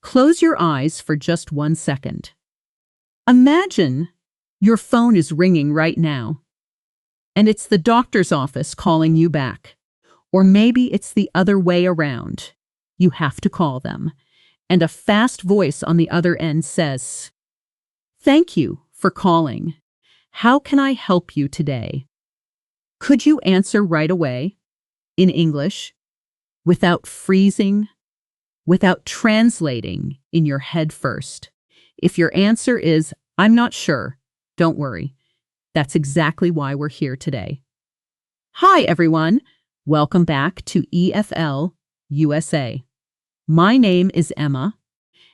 Close your eyes for just 1 second. Imagine your phone is ringing right now, and it's the doctor's office calling you back. Or maybe it's the other way around. You have to call them, and a fast voice on the other end says, "Thank you for calling. How can I help you today?" Could you answer right away, in English, without freezing, without translating in your head first? If your answer is, "I'm not sure," don't worry. That's exactly why we're here today. Hi, everyone. Welcome back to EFL USA. My name is Emma,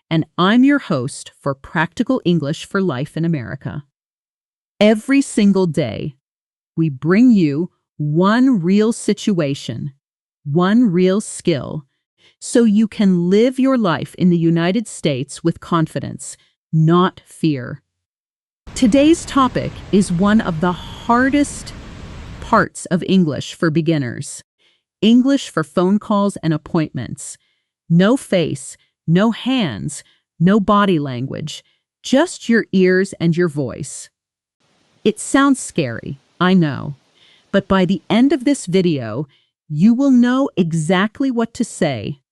and I'm your host for Practical English for Life in America. Every single day, we bring you one real situation, one real skill, so you can live your life in the United States with confidence, not fear. Today's topic is one of the hardest parts of English for beginners. English for phone calls and appointments. No face, no hands, no body language, just your ears and your voice. It sounds scary, I know, but by the end of this video, you will know exactly what to say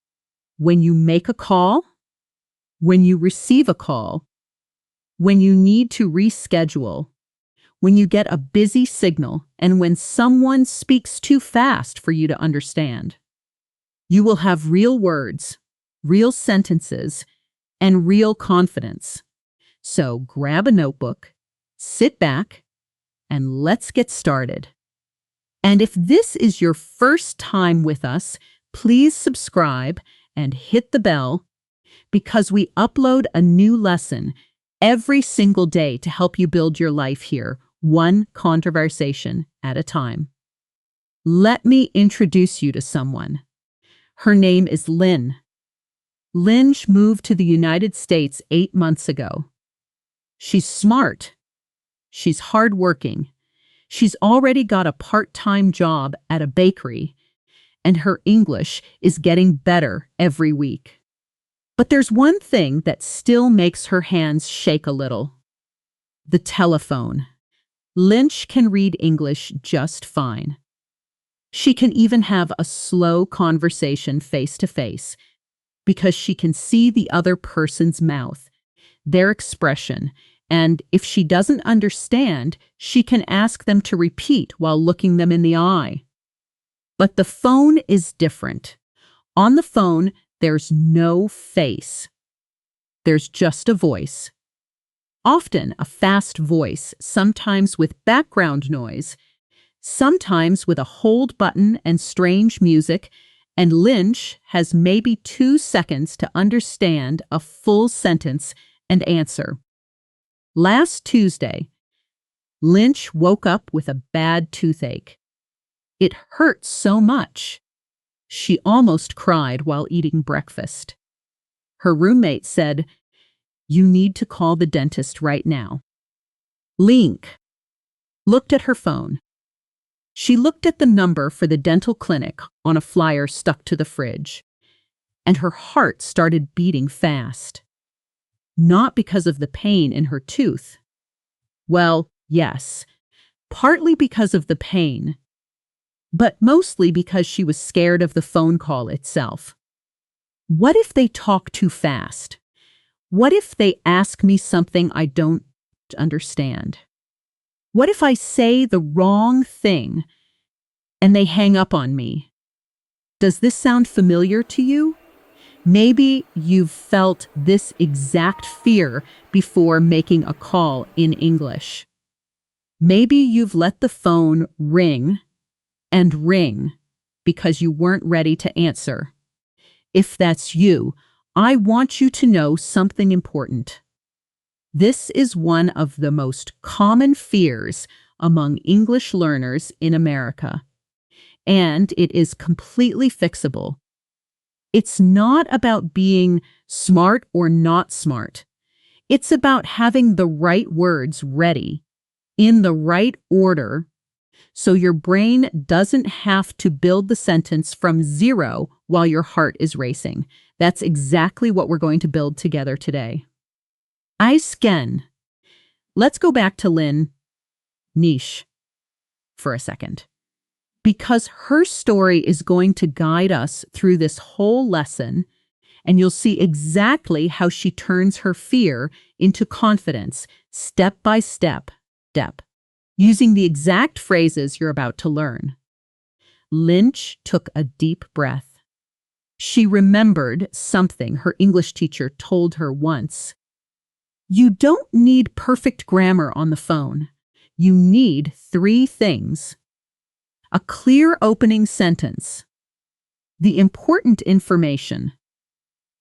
when you make a call, when you receive a call, when you need to reschedule, when you get a busy signal, and when someone speaks too fast for you to understand. You will have real words, real sentences, and real confidence. So grab a notebook, sit back, and let's get started. And if this is your first time with us, please subscribe and hit the bell because we upload a new lesson every single day to help you build your life here, one conversation at a time. Let me introduce you to someone. Her name is Lynn. Lynn moved to the United States 8 months ago. She's smart. She's hardworking. She's already got a part-time job at a bakery, and her English is getting better every week. But there's one thing that still makes her hands shake a little: the telephone. Lynch can read English just fine. She can even have a slow conversation face-to-face because she can see the other person's mouth, their expression, and if she doesn't understand, she can ask them to repeat while looking them in the eye. But the phone is different. On the phone, there's no face. There's just a voice. Often a fast voice, sometimes with background noise, sometimes with a hold button and strange music, and Lynch has maybe 2 seconds to understand a full sentence and answer. Last Tuesday, Lynch woke up with a bad toothache. It hurt so much. She almost cried while eating breakfast. Her roommate said, "You need to call the dentist right now." Link looked at her phone. She looked at the number for the dental clinic on a flyer stuck to the fridge, and her heart started beating fast. Not because of the pain in her tooth. Well, yes, partly because of the pain, but mostly because she was scared of the phone call itself. What if they talk too fast? What if they ask me something I don't understand? What if I say the wrong thing and they hang up on me? Does this sound familiar to you? Maybe you've felt this exact fear before making a call in English. Maybe you've let the phone ring and ring because you weren't ready to answer. If that's you, I want you to know something important. This is one of the most common fears among English learners in America, and it is completely fixable. It's not about being smart or not smart. It's about having the right words ready, in the right order, so your brain doesn't have to build the sentence from zero while your heart is racing. That's exactly what we're going to build together today. I scan. Let's go back to Lynn Niche for a second, because her story is going to guide us through this whole lesson, and you'll see exactly how she turns her fear into confidence, step by step, using the exact phrases you're about to learn. Lynch took a deep breath. She remembered something her English teacher told her once. You don't need perfect grammar on the phone. You need 3 things: a clear opening sentence, the important information,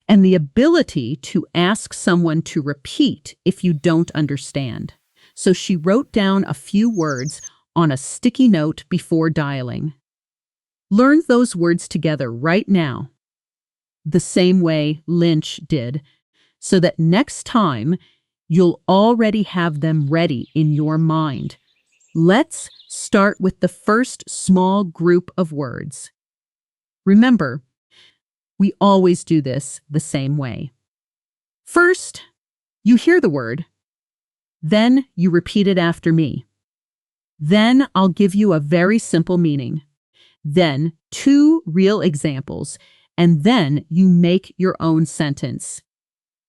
and the ability to ask someone to repeat if you don't understand. So she wrote down a few words on a sticky note before dialing. Learn those words together right now, the same way Lynch did, so that next time you'll already have them ready in your mind. Let's start with the first small group of words. Remember, we always do this the same way. First, you hear the word. Then you repeat it after me. Then I'll give you a very simple meaning. Then 2 real examples, and then you make your own sentence.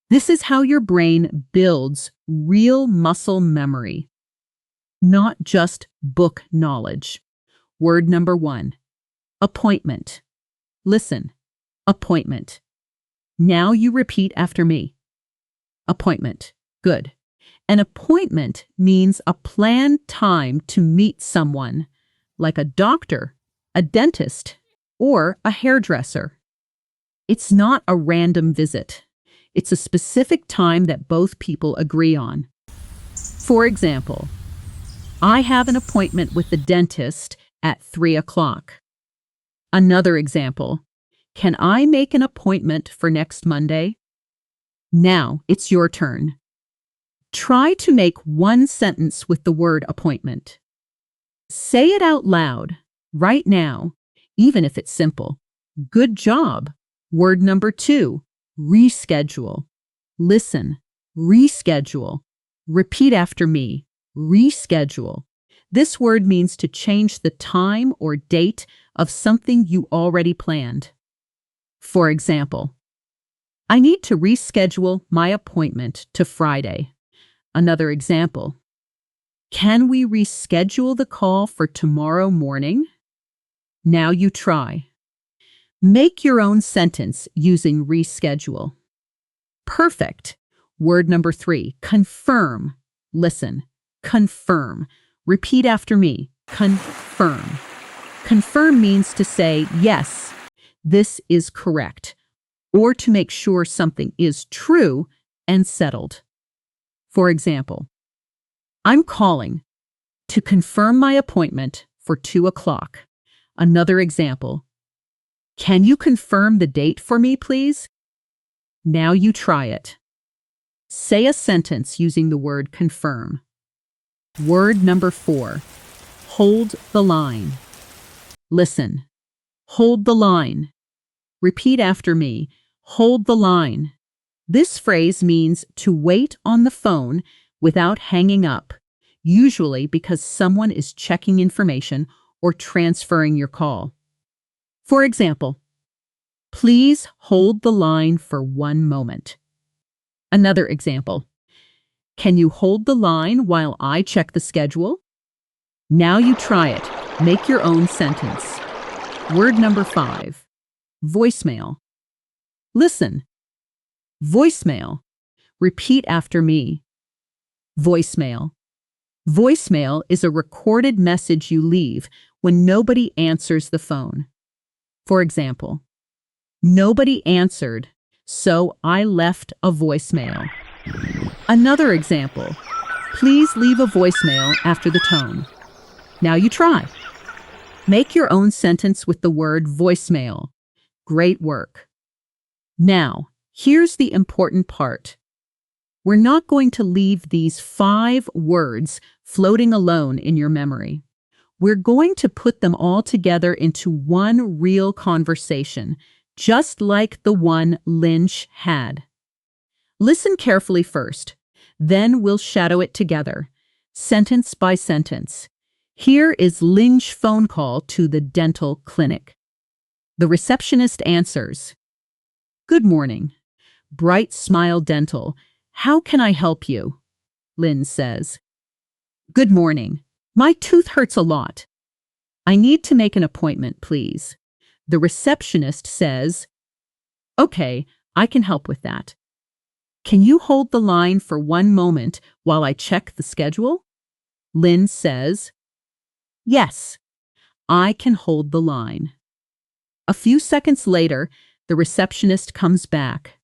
This is how your brain builds real muscle memory, not just book knowledge. Word number 1, appointment. Listen, appointment. Now you repeat after me. Appointment. Good. An appointment means a planned time to meet someone, like a doctor, a dentist, or a hairdresser. It's not a random visit. It's a specific time that both people agree on. For example, I have an appointment with the dentist at 3 o'clock. Another example, can I make an appointment for next Monday? Now it's your turn. Try to make one sentence with the word appointment. Say it out loud, right now, even if it's simple. Good job. Word number 2, reschedule. Listen, reschedule. Repeat after me, reschedule. This word means to change the time or date of something you already planned. For example, I need to reschedule my appointment to Friday. Another example, can we reschedule the call for tomorrow morning? Now you try. Make your own sentence using reschedule. Perfect. Word number 3, confirm. Listen, confirm. Repeat after me, confirm. Confirm means to say, yes, this is correct, or to make sure something is true and settled. For example, I'm calling to confirm my appointment for 2 o'clock. Another example, can you confirm the date for me, please? Now you try it. Say a sentence using the word confirm. Word number 4, hold the line. Listen, hold the line. Repeat after me, hold the line. This phrase means to wait on the phone without hanging up, usually because someone is checking information or transferring your call. For example, please hold the line for 1 moment. Another example, can you hold the line while I check the schedule? Now you try it. Make your own sentence. Word number 5, voicemail. Listen, voicemail. Repeat after me. Voicemail. Voicemail is a recorded message you leave when nobody answers the phone. For example, nobody answered, so I left a voicemail. Another example, please leave a voicemail after the tone. Now you try. Make your own sentence with the word voicemail. Great work. Now, here's the important part. We're not going to leave these 5 words floating alone in your memory. We're going to put them all together into one real conversation, just like the one Lynch had. Listen carefully first, then we'll shadow it together, sentence by sentence. Here is Lynch's phone call to the dental clinic. The receptionist answers, "Good morning. Bright Smile Dental. How can I help you?" Lynn says, "Good morning. My tooth hurts a lot. I need to make an appointment, please." The receptionist says, "Okay, I can help with that. Can you hold the line for one moment while I check the schedule?" Lynn says, "Yes, I can hold the line." A few seconds later, the receptionist comes back.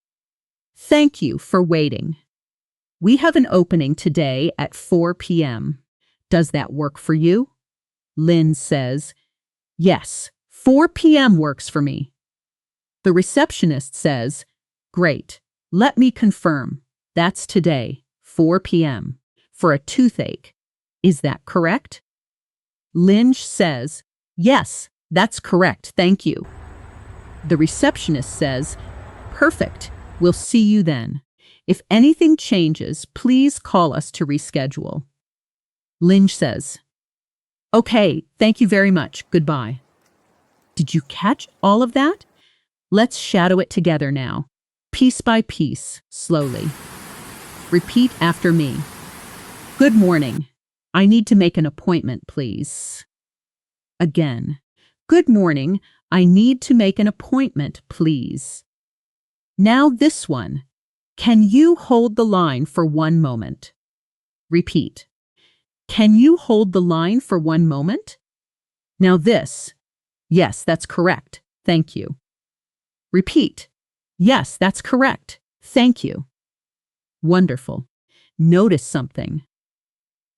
"Thank you for waiting. We have an opening today at 4 p.m. Does that work for you?" Lynn says, "Yes, 4 p.m. works for me." The receptionist says, "Great. Let me confirm. That's today, 4 p.m. for a toothache. Is that correct?" Lynch says, "Yes, that's correct. Thank you." The receptionist says, "Perfect. We'll see you then. If anything changes, please call us to reschedule." Lynch says, "Okay, thank you very much. Goodbye." Did you catch all of that? Let's shadow it together now, piece by piece, slowly. Repeat after me. Good morning. I need to make an appointment, please. Again. Good morning. I need to make an appointment, please. Now this one. Can you hold the line for one moment? Repeat. Can you hold the line for one moment? Now this. Yes, that's correct. Thank you. Repeat. Yes, that's correct. Thank you. Wonderful. Notice something.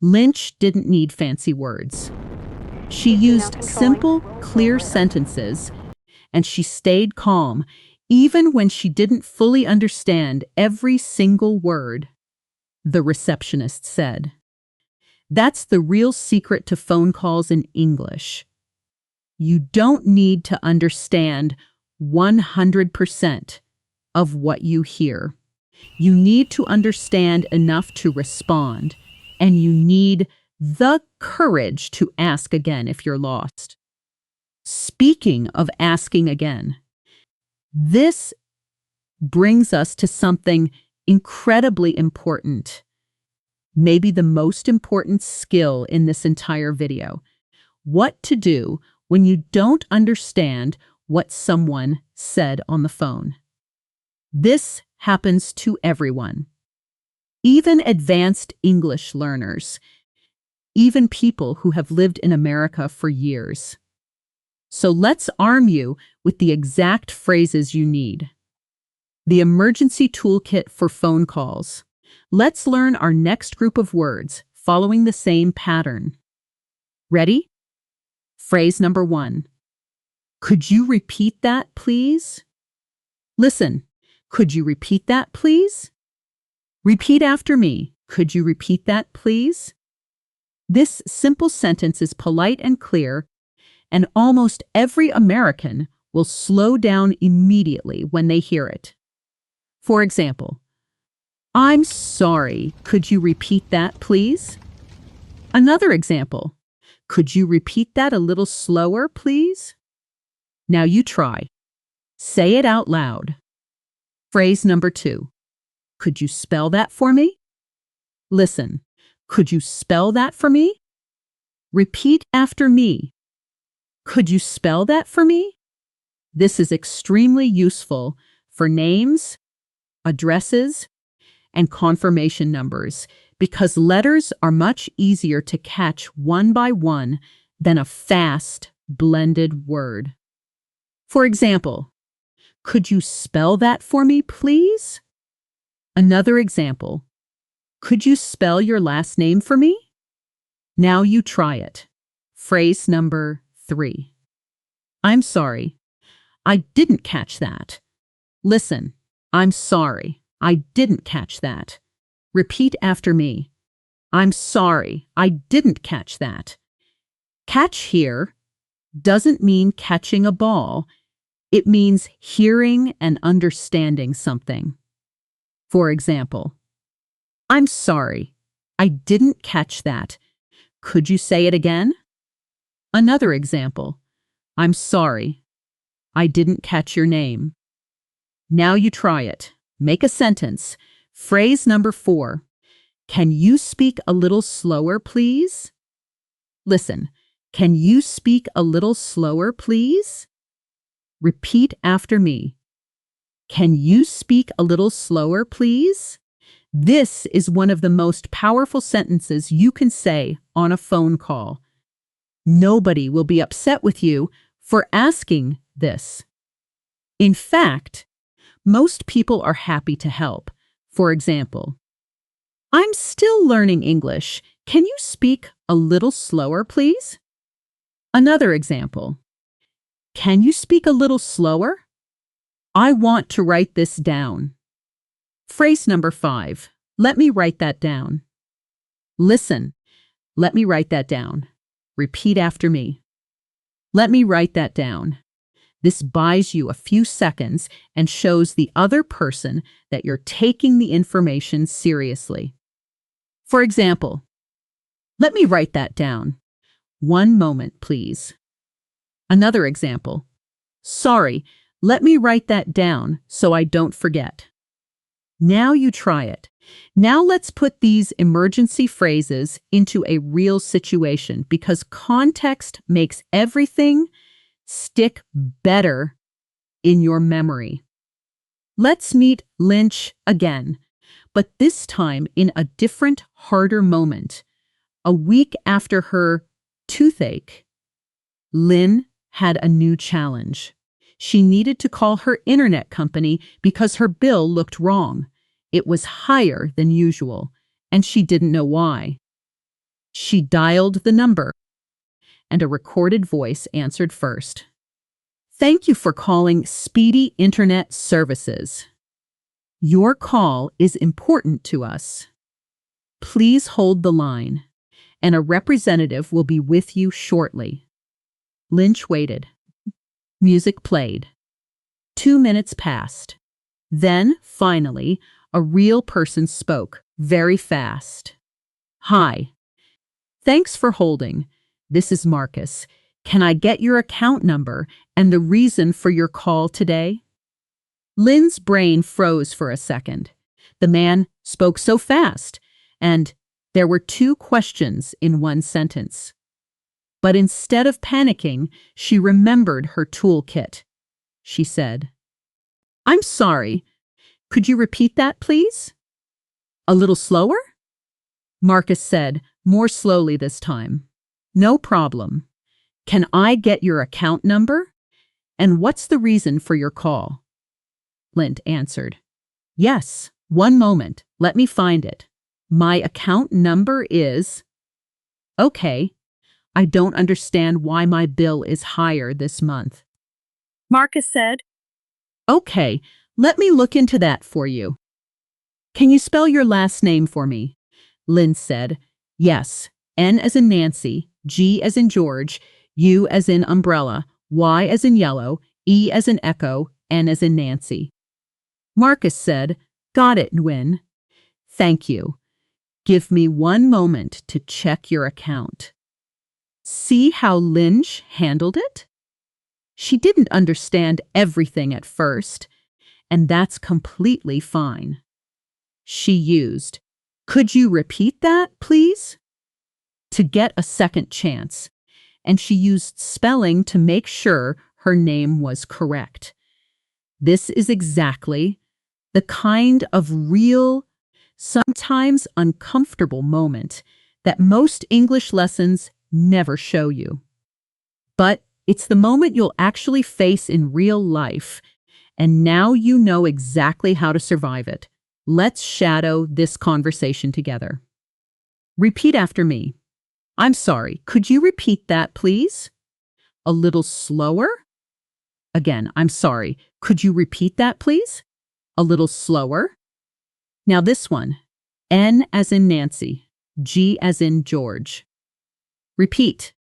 Lynch didn't need fancy words. She used simple, clear sentences, and she stayed calm, even when she didn't fully understand every single word. The receptionist said, "That's the real secret to phone calls in English. You don't need to understand 100% of what you hear. You need to understand enough to respond, and you need the courage to ask again if you're lost." Speaking of asking again, this brings us to something incredibly important, maybe the most important skill in this entire video. What to do when you don't understand what someone said on the phone. This happens to everyone, even advanced English learners, even people who have lived in America for years. So let's arm you with the exact phrases you need. The emergency toolkit for phone calls. Let's learn our next group of words following the same pattern. Ready? Phrase number 1. Could you repeat that, please? Listen, could you repeat that, please? Repeat after me. Could you repeat that, please? This simple sentence is polite and clear, and almost every American will slow down immediately when they hear it. For example, "I'm sorry, could you repeat that, please?" Another example, "Could you repeat that a little slower, please?" Now you try. Say it out loud. Phrase number 2. Could you spell that for me? Listen, could you spell that for me? Repeat after me. Could you spell that for me? This is extremely useful for names, addresses, and confirmation numbers because letters are much easier to catch one by one than a fast, blended word. For example, could you spell that for me, please? Another example, could you spell your last name for me? Now you try it. Phrase number 3. I'm sorry. I didn't catch that. Listen, I'm sorry. I didn't catch that. Repeat after me. I'm sorry. I didn't catch that. Catch here doesn't mean catching a ball. It means hearing and understanding something. For example, I'm sorry, I didn't catch that. Could you say it again? Another example, I'm sorry, I didn't catch your name. Now you try it. Make a sentence. Phrase number 4. Can you speak a little slower, please? Listen, can you speak a little slower, please? Repeat after me. Can you speak a little slower, please? This is one of the most powerful sentences you can say on a phone call. Nobody will be upset with you for asking this. In fact, most people are happy to help. For example, I'm still learning English. Can you speak a little slower, please? Another example. Can you speak a little slower? I want to write this down. Phrase number 5. Let me write that down. Listen. Let me write that down. Repeat after me. Let me write that down. This buys you a few seconds and shows the other person that you're taking the information seriously. For example, let me write that down. One moment, please. Another example. Sorry, let me write that down so I don't forget. Now you try it. Now let's put these emergency phrases into a real situation because context makes everything stick better in your memory. Let's meet Lynch again, but this time in a different, harder moment. A week after her toothache, Lynn had a new challenge. She needed to call her internet company because her bill looked wrong. It was higher than usual, and she didn't know why. She dialed the number, and a recorded voice answered first. Thank you for calling Speedy Internet Services. Your call is important to us. Please hold the line, and a representative will be with you shortly. Lynch waited. Music played. 2 minutes passed. Then, finally, a real person spoke, very fast. Hi. Thanks for holding. This is Marcus. Can I get your account number and the reason for your call today? Lynn's brain froze for a second. The man spoke so fast, and there were 2 questions in one sentence. But instead of panicking, she remembered her toolkit. She said, I'm sorry. Could you repeat that, please? A little slower? Marcus said, more slowly this time. No problem. Can I get your account number? And what's the reason for your call? Lynn answered. Yes, one moment. Let me find it. My account number is... Okay, I don't understand why my bill is higher this month. Marcus said. Okay, let me look into that for you. Can you spell your last name for me? Lynn said. Yes, N as in Nancy, G as in George, U as in umbrella, Y as in yellow, E as in echo, N as in Nancy. Marcus said, Got it, Nguyen. Thank you. Give me one moment to check your account. See how Lynch handled it? She didn't understand everything at first, and that's completely fine. She used, Could you repeat that, please? To get a second chance, and she used spelling to make sure her name was correct. This is exactly the kind of real, sometimes uncomfortable moment that most English lessons never show you. But it's the moment you'll actually face in real life, and now you know exactly how to survive it. Let's shadow this conversation together. Repeat after me. I'm sorry, could you repeat that, please? A little slower? Again, I'm sorry, could you repeat that, please? A little slower? Now this one. N as in Nancy, G as in George. Repeat.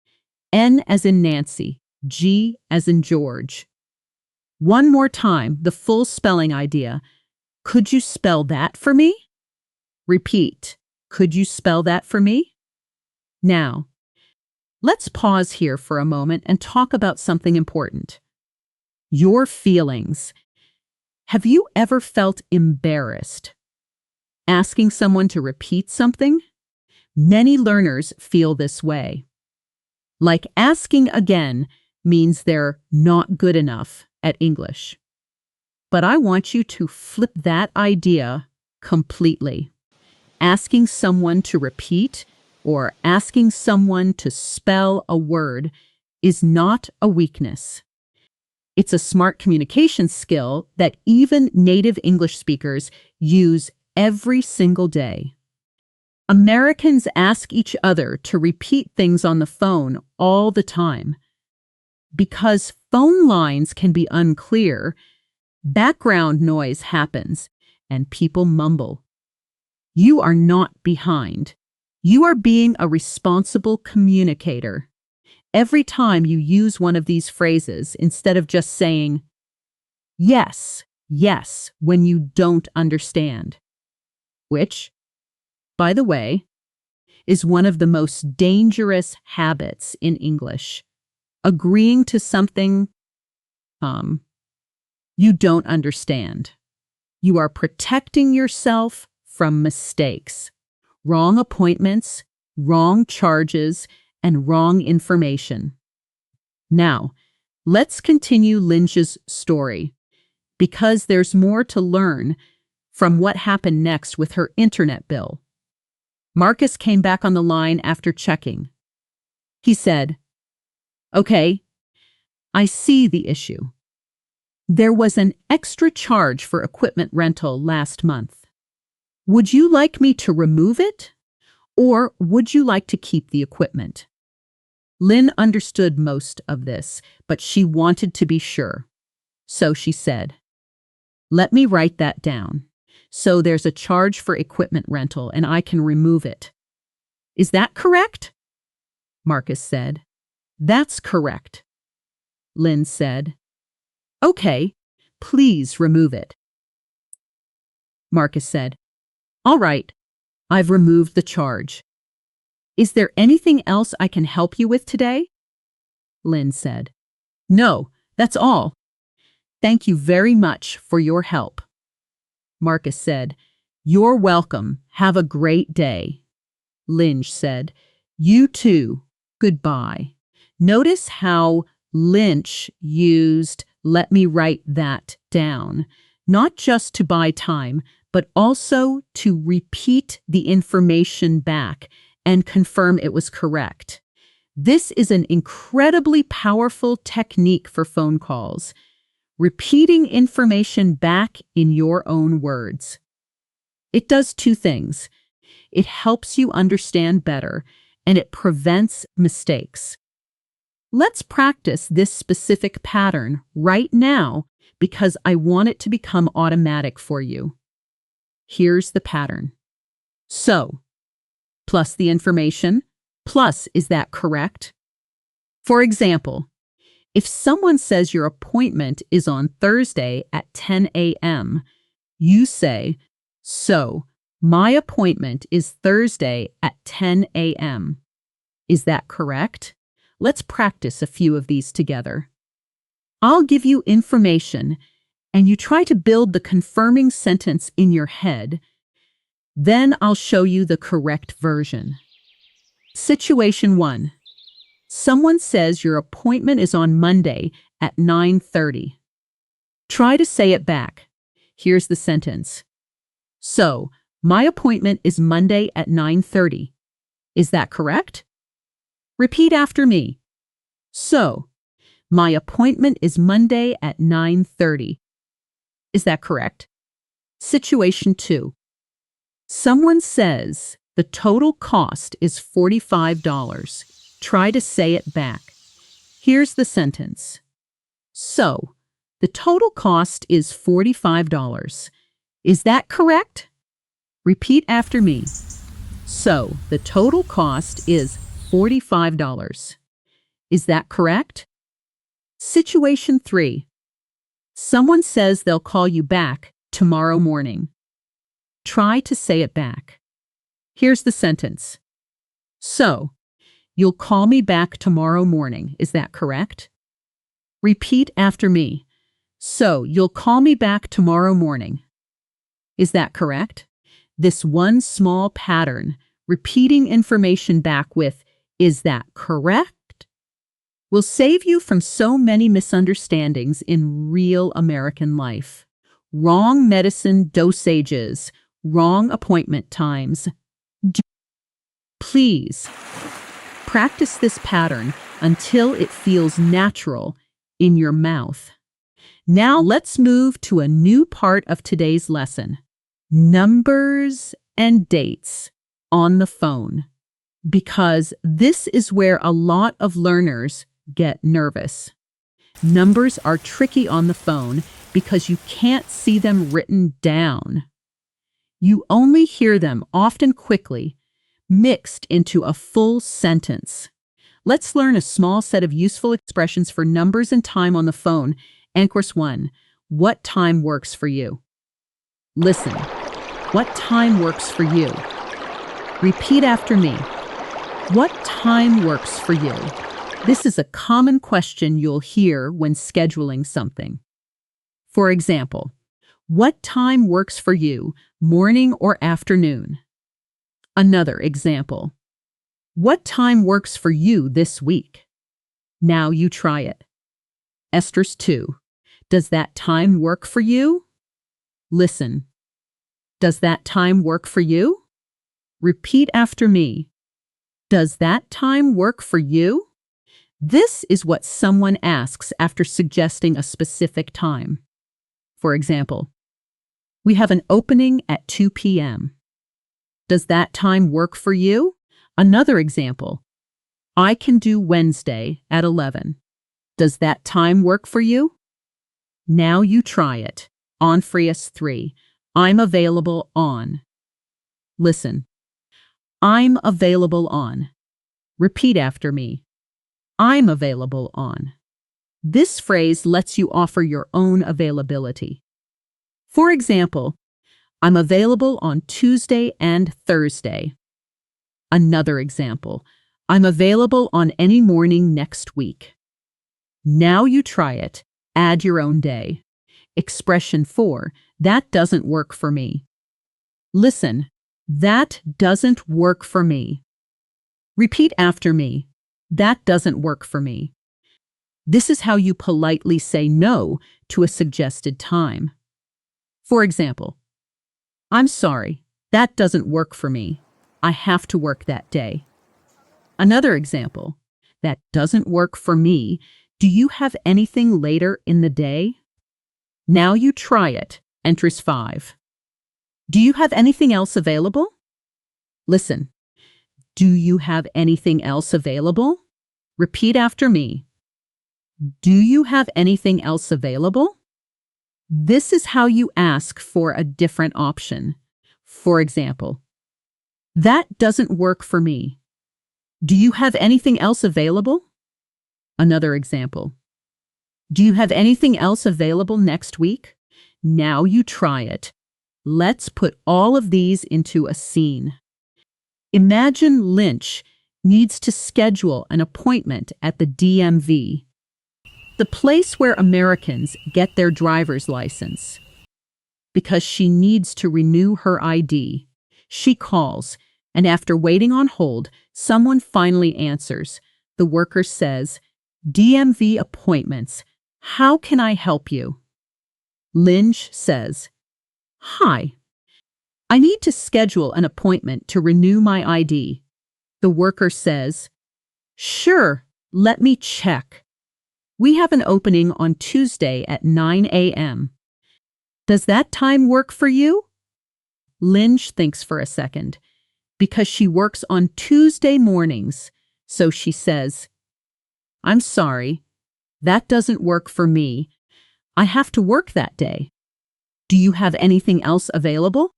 N as in Nancy, G as in George. One more time, the full spelling idea. Could you spell that for me? Repeat. Could you spell that for me? Now, let's pause here for a moment and talk about something important. Your feelings. Have you ever felt embarrassed asking someone to repeat something? Many learners feel this way. Like asking again means they're not good enough at English. But I want you to flip that idea completely. Asking someone to repeat or asking someone to spell a word is not a weakness. It's a smart communication skill that even native English speakers use every single day. Americans ask each other to repeat things on the phone all the time. Because phone lines can be unclear, background noise happens and people mumble. You are not behind. You are being a responsible communicator. Every time you use one of these phrases, instead of just saying, yes, yes, when you don't understand, which, by the way, is one of the most dangerous habits in English, agreeing to something you don't understand. You are protecting yourself from mistakes, wrong appointments, wrong charges, and wrong information. Now, let's continue Lynch's story, because there's more to learn from what happened next with her internet bill. Marcus came back on the line after checking. He said, "Okay, I see the issue. There was an extra charge for equipment rental last month. Would you like me to remove it, or would you like to keep the equipment?" Lynn understood most of this, but she wanted to be sure. So she said, "Let me write that down. So there's a charge for equipment rental and I can remove it. Is that correct?" Marcus said, "That's correct." Lynn said, "Okay, please remove it." Marcus said, "All right, I've removed the charge. Is there anything else I can help you with today?" Lynn said, "No, that's all. Thank you very much for your help." Marcus said, "You're welcome. Have a great day." Lynch said, "You too. Goodbye." Notice how Lynch used "let me write that down," not just to buy time, but also to repeat the information back and confirm it was correct. This is an incredibly powerful technique for phone calls, repeating information back in your own words. It does two things. It helps you understand better, and it prevents mistakes. Let's practice this specific pattern right now because I want it to become automatic for you. Here's the pattern. So, plus the information, plus is that correct? For example, if someone says your appointment is on Thursday at 10 a.m., you say, "So, my appointment is Thursday at 10 a.m. Is that correct? Let's practice a few of these together. I'll give you information, and you try to build the confirming sentence in your head. Then I'll show you the correct version. Situation 1. Someone says your appointment is on Monday at 9:30. Try to say it back. Here's the sentence. "So, my appointment is Monday at 9:30. Is that correct?" Repeat after me. "So, my appointment is Monday at 9:30. Is that correct?" Situation 2. Someone says the total cost is $45. Try to say it back. Here's the sentence. "So, the total cost is $45. Is that correct?" Repeat after me. "So, the total cost is $45. Is that correct?" Situation 3. Someone says they'll call you back tomorrow morning. Try to say it back. Here's the sentence. So, you'll call me back tomorrow morning, is that correct? Repeat after me. So, you'll call me back tomorrow morning. Is that correct? This one small pattern, repeating information back with, is that correct? Will save you from so many misunderstandings in real American life. Wrong medicine dosages, wrong appointment times. Please, practice this pattern until it feels natural in your mouth. Now let's move to a new part of today's lesson. Numbers and dates on the phone. Because this is where a lot of learners get nervous. Numbers are tricky on the phone because you can't see them written down. You only hear them often quickly, mixed into a full sentence. Let's learn a small set of useful expressions for numbers and time on the phone. And course 1, what time works for you? Listen, what time works for you? Repeat after me. What time works for you? This is a common question you'll hear when scheduling something. For example, what time works for you, morning or afternoon? Another example. What time works for you this week? Now you try it. Esther's 2. Does that time work for you? Listen. Does that time work for you? Repeat after me. Does that time work for you? This is what someone asks after suggesting a specific time. For example, we have an opening at 2 p.m. Does that time work for you? Another example, I can do Wednesday at 11. Does that time work for you? Now you try it. On Frias 3, I'm available on. Listen. I'm available on. Repeat after me. I'm available on. This phrase lets you offer your own availability. For example, I'm available on Tuesday and Thursday. Another example, I'm available on any morning next week. Now you try it. Add your own day. Expression 4, that doesn't work for me. Listen, that doesn't work for me. Repeat after me. That doesn't work for me. This is how you politely say no to a suggested time. For example, I'm sorry, that doesn't work for me. I have to work that day. Another example, that doesn't work for me. Do you have anything later in the day? Now you try it. Enters 5. Do you have anything else available? Listen. Do you have anything else available? Repeat after me. Do you have anything else available? This is how you ask for a different option. For example, that doesn't work for me. Do you have anything else available? Another example. Do you have anything else available next week? Now you try it. Let's put all of these into a scene. Imagine Lynch needs to schedule an appointment at the DMV, the place where Americans get their driver's license. Because she needs to renew her ID, she calls, and after waiting on hold, someone finally answers. The worker says, DMV appointments, how can I help you? Lynch says, Hi, I need to schedule an appointment to renew my ID. The worker says, Sure, let me check. We have an opening on Tuesday at 9 a.m. Does that time work for you? Lynch thinks for a second, because she works on Tuesday mornings, so she says, I'm sorry, that doesn't work for me. I have to work that day. Do you have anything else available?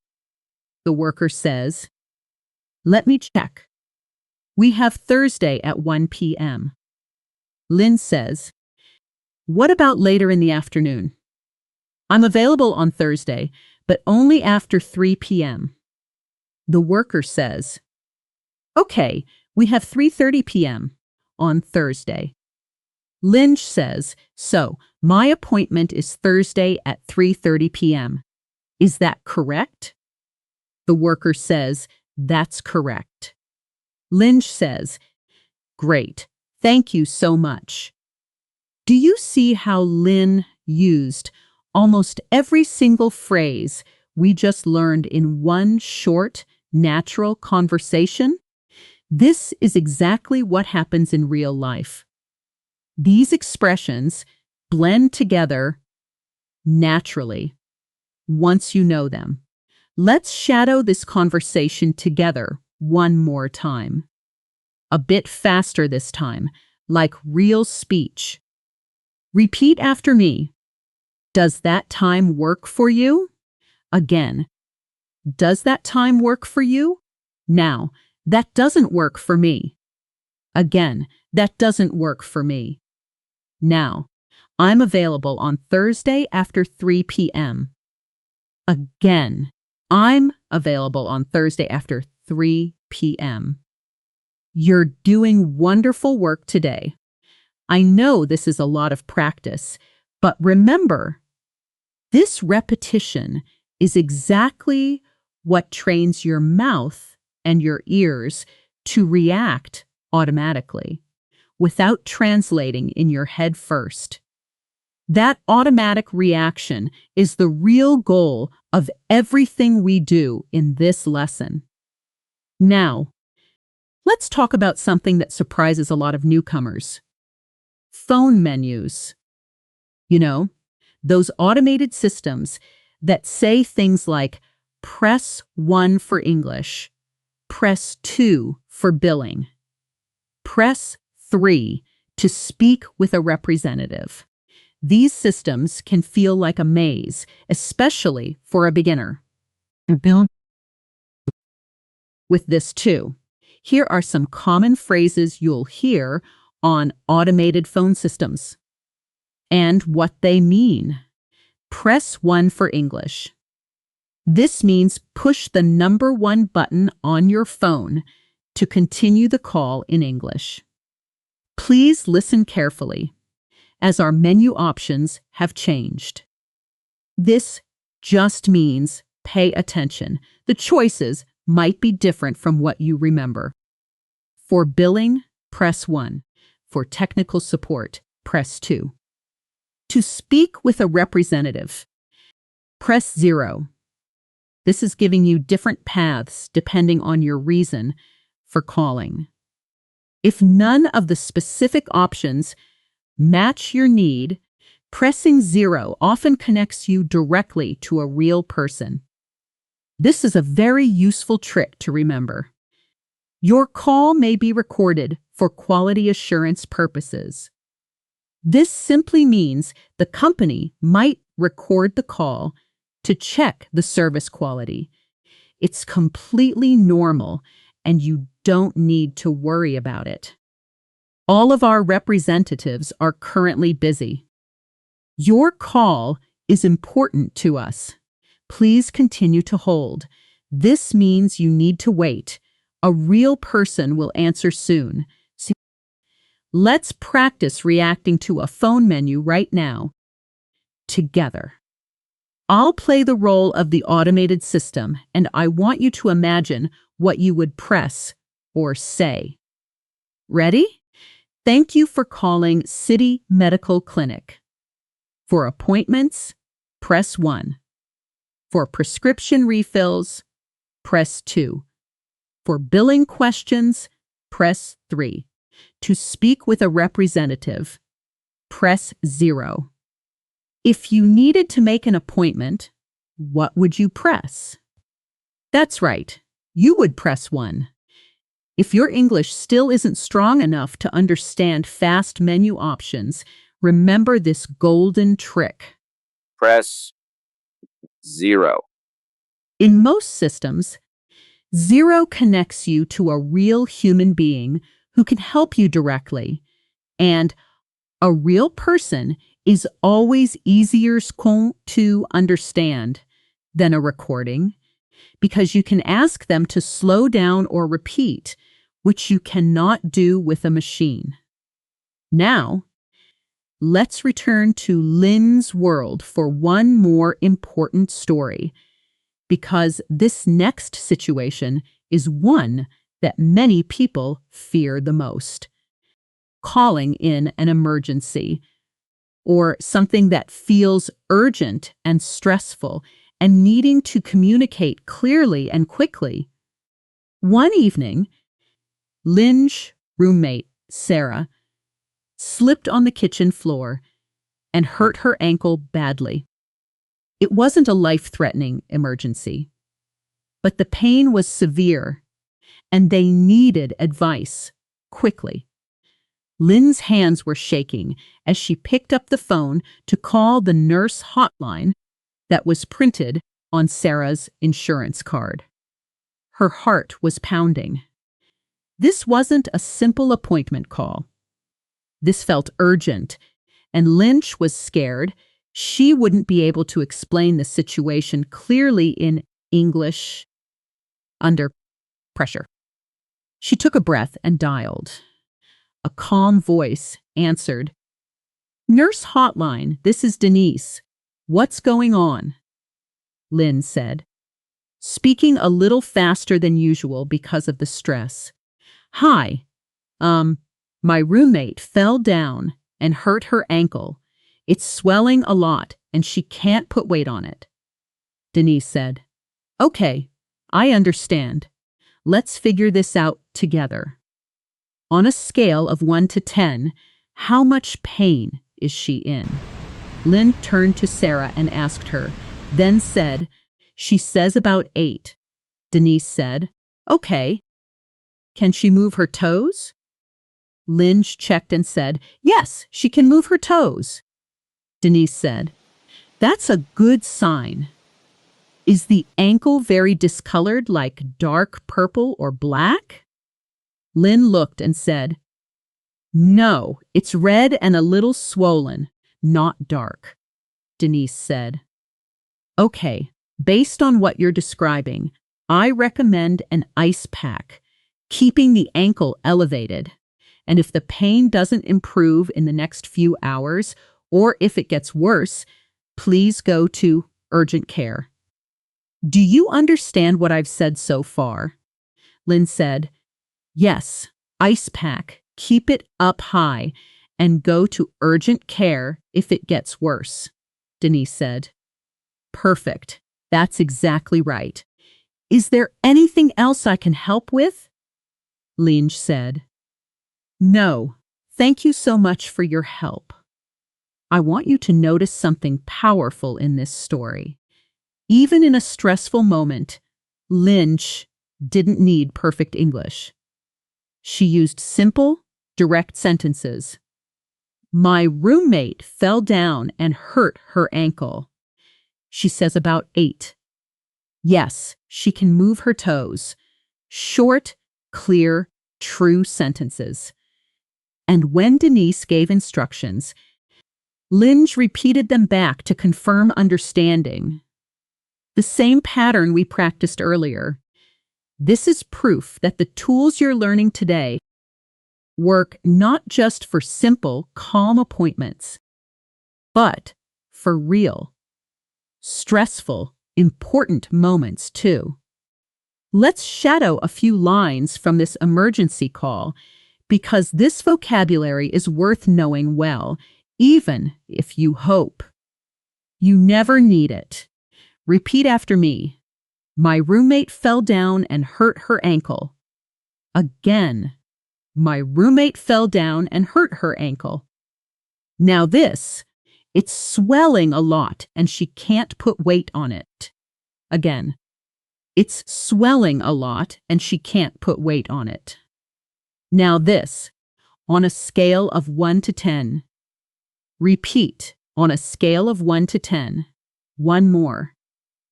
The worker says, Let me check. We have Thursday at 1 p.m. Lynn says, What about later in the afternoon? I'm available on Thursday, but only after 3 p.m. The worker says, okay, we have 3:30 p.m. on Thursday. Lynch says, so my appointment is Thursday at 3:30 p.m. Is that correct? The worker says, that's correct. Lynch says, great, thank you so much. Do you see how Lynn used almost every single phrase we just learned in one short, natural conversation? This is exactly what happens in real life. These expressions blend together naturally once you know them. Let's shadow this conversation together one more time. A bit faster this time, like real speech. Repeat after me. Does that time work for you? Again, does that time work for you? Now, that doesn't work for me. Again, that doesn't work for me. Now, I'm available on Thursday after 3 p.m. Again, I'm available on Thursday after 3 p.m. You're doing wonderful work today. I know this is a lot of practice, but remember, this repetition is exactly what trains your mouth and your ears to react automatically, without translating in your head first. That automatic reaction is the real goal of everything we do in this lesson. Now, let's talk about something that surprises a lot of newcomers. Phone menus. You know, those automated systems that say things like, press 1 for English, press 2 for billing, press 3 to speak with a representative. These systems can feel like a maze, especially for a beginner. With this too, here are some common phrases you'll hear on automated phone systems and what they mean. Press 1 for English. This means push the number 1 button on your phone to continue the call in English. Please listen carefully, as our menu options have changed. This just means pay attention. The choices might be different from what you remember. For billing, press 1. For technical support, press 2. To speak with a representative, press 0. This is giving you different paths depending on your reason for calling. If none of the specific options match your need, pressing 0 often connects you directly to a real person. This is a very useful trick to remember. Your call may be recorded for quality assurance purposes. This simply means the company might record the call to check the service quality. It's completely normal, and you don't need to worry about it. All of our representatives are currently busy. Your call is important to us. Please continue to hold. This means you need to wait. A real person will answer soon. Let's practice reacting to a phone menu right now, together. I'll play the role of the automated system, and I want you to imagine what you would press or say. Ready? Thank you for calling City Medical Clinic. For appointments, press 1. For prescription refills, press 2. For billing questions, press 3. To speak with a representative, press 0. If you needed to make an appointment, what would you press? That's right, you would press 1. If your English still isn't strong enough to understand fast menu options, remember this golden trick. Press 0. In most systems, 0 connects you to a real human being who can help you directly, and a real person is always easier to understand than a recording because you can ask them to slow down or repeat, which you cannot do with a machine. Now, let's return to Lynn's world for one more important story, because this next situation is one that many people fear the most. Calling in an emergency, or something that feels urgent and stressful, and needing to communicate clearly and quickly. One evening, Lynn's roommate, Sarah, slipped on the kitchen floor and hurt her ankle badly. It wasn't a life-threatening emergency, but the pain was severe, and they needed advice quickly. Lynn's hands were shaking as she picked up the phone to call the nurse hotline that was printed on Sarah's insurance card. Her heart was pounding. This wasn't a simple appointment call. This felt urgent, and Lynch was scared she wouldn't be able to explain the situation clearly in English under pressure. She took a breath and dialed. A calm voice answered, "Nurse hotline, this is Denise. What's going on?" Lynn said, speaking a little faster than usual because of the stress. "Hi, my roommate fell down and hurt her ankle. It's swelling a lot and she can't put weight on it." Denise said, "Okay, I understand. Let's figure this out together. On a scale of 1 to 10, how much pain is she in?" Lynn turned to Sarah and asked her, then said, "She says about 8. Denise said, "Okay. Can she move her toes?" Lynn checked and said, "Yes, she can move her toes." Denise said, "That's a good sign. Is the ankle very discolored, like dark purple or black?" Lynn looked and said, "No, it's red and a little swollen, not dark." Denise said, "Okay, based on what you're describing, I recommend an ice pack, keeping the ankle elevated. And if the pain doesn't improve in the next few hours, or if it gets worse, please go to urgent care." "Do you understand what I've said so far?" Lynn said, "Yes, ice pack, keep it up high, and go to urgent care if it gets worse." Denise said, "Perfect. That's exactly right. Is there anything else I can help with?" Lynn said, "No, thank you so much for your help." I want you to notice something powerful in this story. Even in a stressful moment, Lynch didn't need perfect English. She used simple, direct sentences. "My roommate fell down and hurt her ankle. She says about 8. Yes, she can move her toes." Short, clear, true sentences. And when Denise gave instructions, Lynch repeated them back to confirm understanding. The same pattern we practiced earlier. This is proof that the tools you're learning today work not just for simple, calm appointments, but for real, stressful, important moments too. Let's shadow a few lines from this emergency call, because this vocabulary is worth knowing well, even if you hope you never need it. Repeat after me. My roommate fell down and hurt her ankle. Again. My roommate fell down and hurt her ankle. Now this, it's swelling a lot and she can't put weight on it. Again. It's swelling a lot and she can't put weight on it. Now this, on a scale of 1 to 10. Repeat, on a scale of 1 to 10. One more.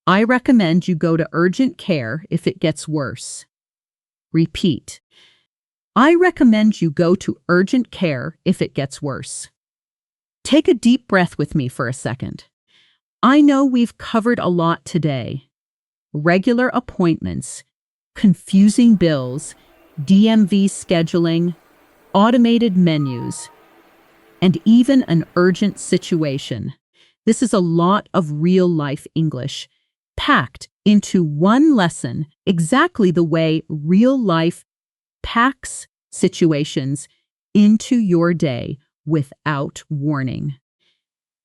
I recommend you go to urgent care if it gets worse. Repeat. I recommend you go to urgent care if it gets worse. Take a deep breath with me for a second. I know we've covered a lot today. Regular appointments, confusing bills, DMV scheduling, automated menus, and even an urgent situation. This is a lot of real-life English, packed into one lesson exactly the way real life packs situations into your day without warning.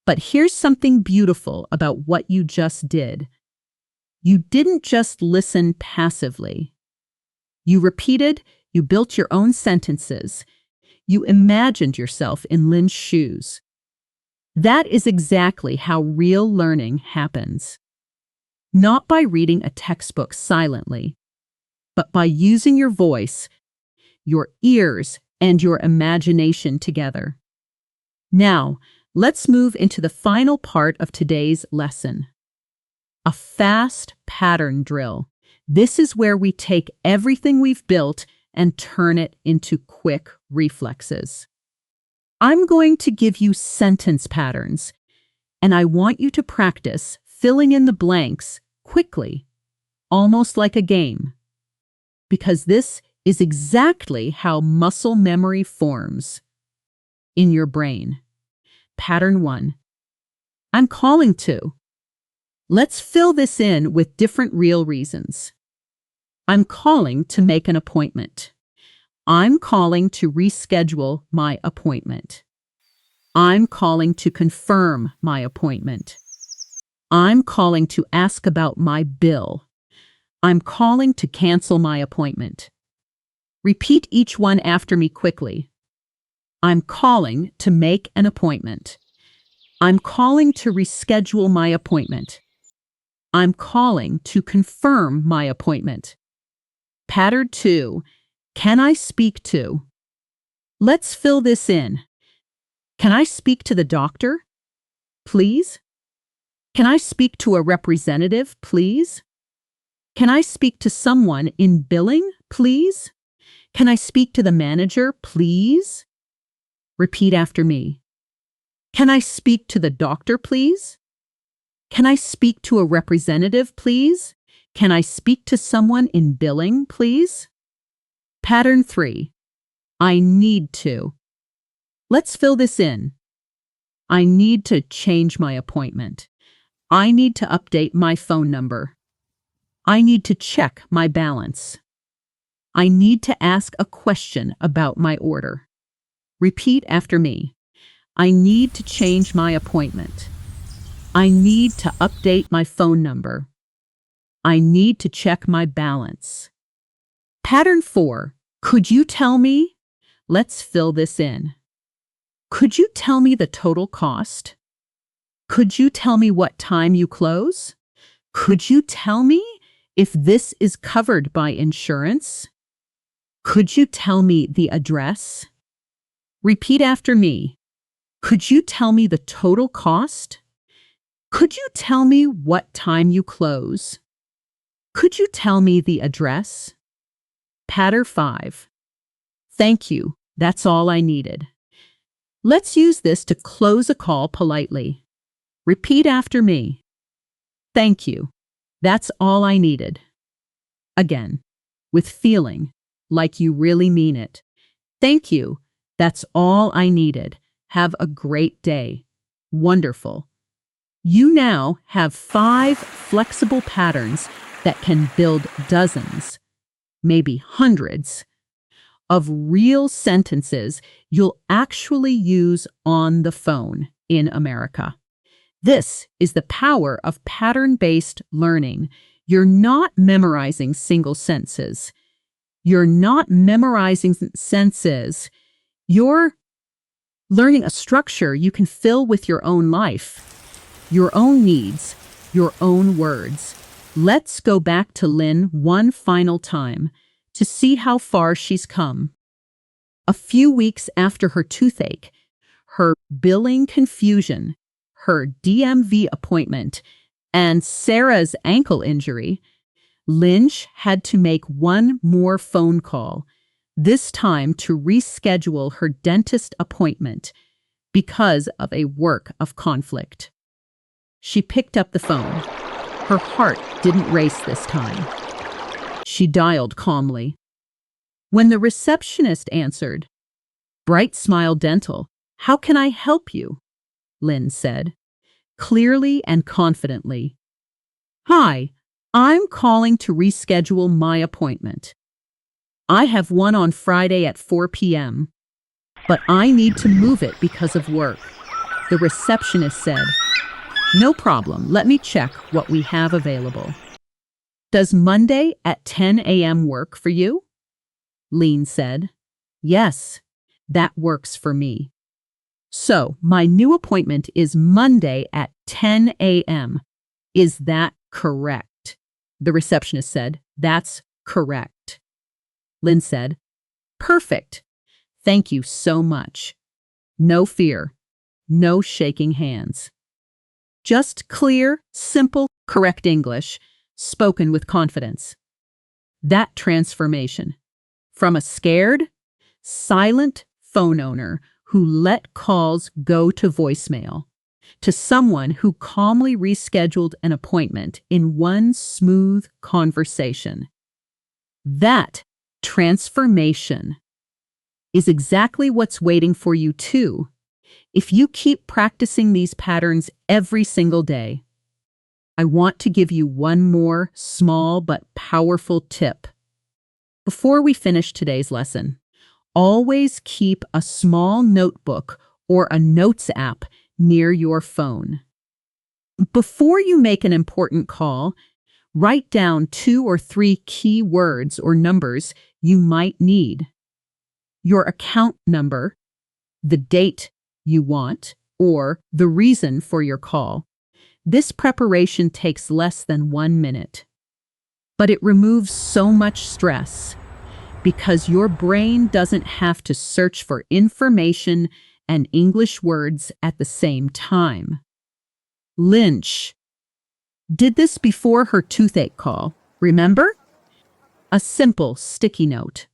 But here's something beautiful about what you just did. You didn't just listen passively. You repeated, you built your own sentences. You imagined yourself in Lynn's shoes. That is exactly how real learning happens. Not by reading a textbook silently, but by using your voice, your ears, and your imagination together. Now, let's move into the final part of today's lesson. A fast pattern drill. This is where we take everything we've built and turn it into quick reflexes. I'm going to give you sentence patterns, and I want you to practice filling in the blanks quickly, almost like a game, because this is exactly how muscle memory forms in your brain. Pattern 1. I'm calling to. Let's fill this in with different real reasons. I'm calling to make an appointment. I'm calling to reschedule my appointment. I'm calling to confirm my appointment. I'm calling to ask about my bill. I'm calling to cancel my appointment. Repeat each one after me quickly. I'm calling to make an appointment. I'm calling to reschedule my appointment. I'm calling to confirm my appointment. Pattern 2. Can I speak to? Let's fill this in. Can I speak to the doctor, please? Can I speak to a representative, please? Can I speak to someone in billing, please? Can I speak to the manager, please? Repeat after me. Can I speak to the doctor, please? Can I speak to a representative, please? Can I speak to someone in billing, please? Pattern 3. I need to. Let's fill this in. I need to change my appointment. I need to update my phone number. I need to check my balance. I need to ask a question about my order. Repeat after me. I need to change my appointment. I need to update my phone number. I need to check my balance. Pattern 4. Could you tell me? Let's fill this in. Could you tell me the total cost? Could you tell me what time you close? Could you tell me if this is covered by insurance? Could you tell me the address? Repeat after me. Could you tell me the total cost? Could you tell me what time you close? Could you tell me the address? Pattern 5. Thank you. That's all I needed. Let's use this to close a call politely. Repeat after me. Thank you. That's all I needed. Again, with feeling, like you really mean it. Thank you. That's all I needed. Have a great day. Wonderful. You now have 5 flexible patterns that can build dozens, maybe hundreds, of real sentences you'll actually use on the phone in America. This is the power of pattern-based learning. You're not memorizing single sentences. You're not memorizing sentences. You're learning a structure you can fill with your own life, your own needs, your own words. Let's go back to Lynn one final time to see how far she's come. A few weeks after her toothache, her billing confusion, her DMV appointment, and Sarah's ankle injury, Lynch had to make one more phone call, this time to reschedule her dentist appointment, because of a work of conflict. She picked up the phone. Her heart didn't race this time. She dialed calmly. When the receptionist answered, "Bright Smile Dental, how can I help you?" Lynn said, clearly and confidently. "Hi, I'm calling to reschedule my appointment. I have one on Friday at 4 p.m., but I need to move it because of work." The receptionist said, "No problem. Let me check what we have available. Does Monday at 10 a.m. work for you?" Lean said, "Yes, that works for me. So my new appointment is Monday at 10 a.m. Is that correct?" The receptionist said, "That's correct." Lynn said, "Perfect. Thank you so much. No fear, no shaking hands. Just clear, simple, correct English, spoken with confidence." That transformation from a scared, silent phone owner who let calls go to voicemail to someone who calmly rescheduled an appointment in one smooth conversation. That transformation is exactly what's waiting for you too, if you keep practicing these patterns every single day. I want to give you one more small but powerful tip. Before we finish today's lesson, always keep a small notebook or a notes app near your phone. Before you make an important call, write down 2 or 3 key words or numbers you might need. Your account number, the date you want, or the reason for your call. This preparation takes less than 1 minute, but it removes so much stress because your brain doesn't have to search for information and English words at the same time. Lynch did this before her toothache call, remember? A simple sticky note.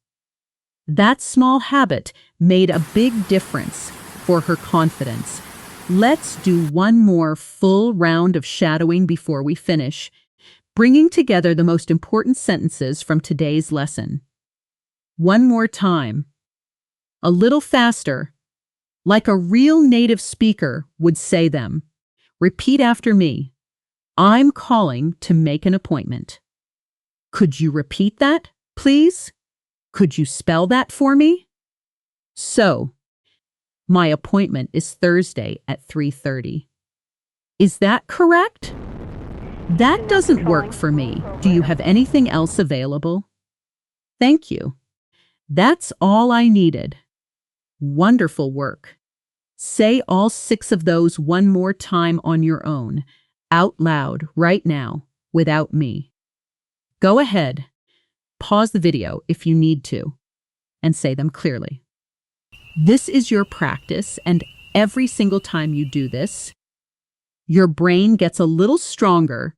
That small habit made a big difference for her confidence. Let's do one more full round of shadowing before we finish, bringing together the most important sentences from today's lesson. One more time. A little faster, like a real native speaker would say them. Repeat after me. I'm calling to make an appointment. Could you repeat that, please? Could you spell that for me? So, my appointment is Thursday at 3:30. Is that correct? That doesn't work for me. Do you have anything else available? Thank you. That's all I needed. Wonderful work. Say all 6 of those one more time on your own, out loud, right now, without me. Go ahead. Pause the video if you need to, and say them clearly. This is your practice, and every single time you do this, your brain gets a little stronger,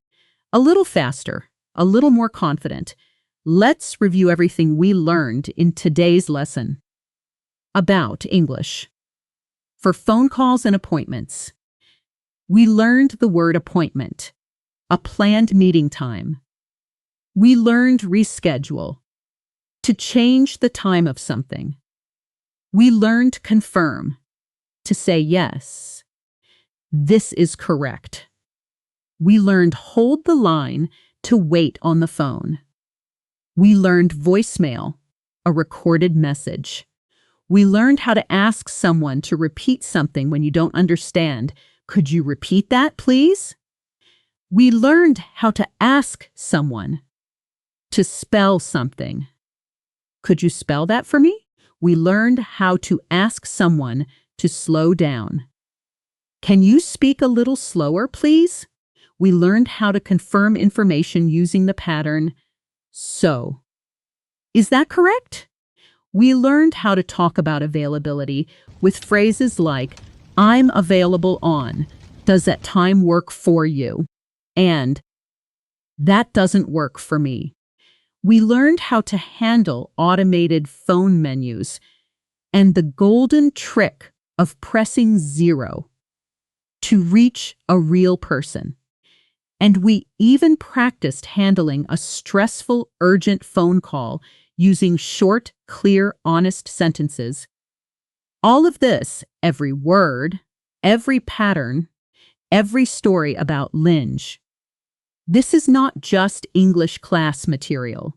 a little faster, a little more confident. Let's review everything we learned in today's lesson about English. For phone calls and appointments, we learned the word appointment, a planned meeting time. We learned reschedule, to change the time of something. We learned confirm, to say yes. This is correct. We learned hold the line, to wait on the phone. We learned voicemail, a recorded message. We learned how to ask someone to repeat something when you don't understand. Could you repeat that, please? We learned how to ask someone to spell something. Could you spell that for me? We learned how to ask someone to slow down. Can you speak a little slower, please? We learned how to confirm information using the pattern so. Is that correct? We learned how to talk about availability with phrases like, I'm available on, does that time work for you? And that doesn't work for me. We learned how to handle automated phone menus and the golden trick of pressing 0 to reach a real person. And we even practiced handling a stressful, urgent phone call using short, clear, honest sentences. All of this, every word, every pattern, every story about Linge. This is not just English class material.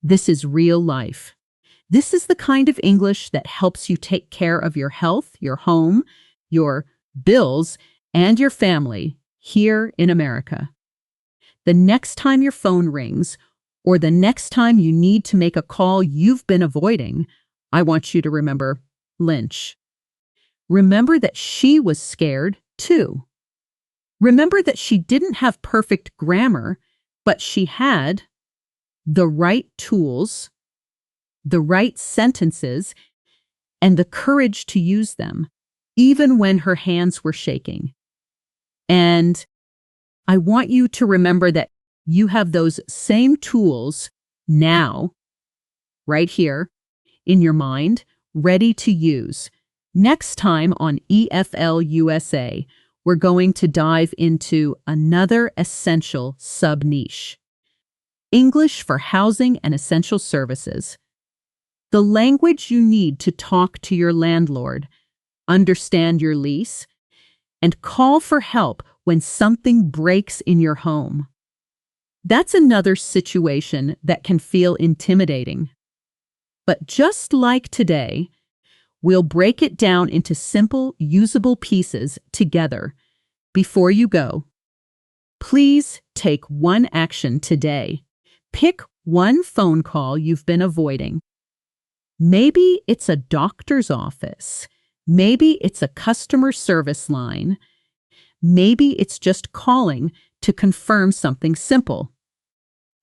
This is real life. This is the kind of English that helps you take care of your health, your home, your bills, and your family here in America. The next time your phone rings, or the next time you need to make a call you've been avoiding, I want you to remember Lynch. Remember that she was scared, too. Remember that she didn't have perfect grammar, but she had the right tools, the right sentences, and the courage to use them, even when her hands were shaking. And I want you to remember that you have those same tools now, right here, in your mind, ready to use. Next time on EFL USA, we're going to dive into another essential sub-niche: English for housing and essential services. The language you need to talk to your landlord, understand your lease, and call for help when something breaks in your home. That's another situation that can feel intimidating. But just like today, we'll break it down into simple, usable pieces together. Before you go, please take one action today. Pick one phone call you've been avoiding. Maybe it's a doctor's office. Maybe it's a customer service line. Maybe it's just calling to confirm something simple.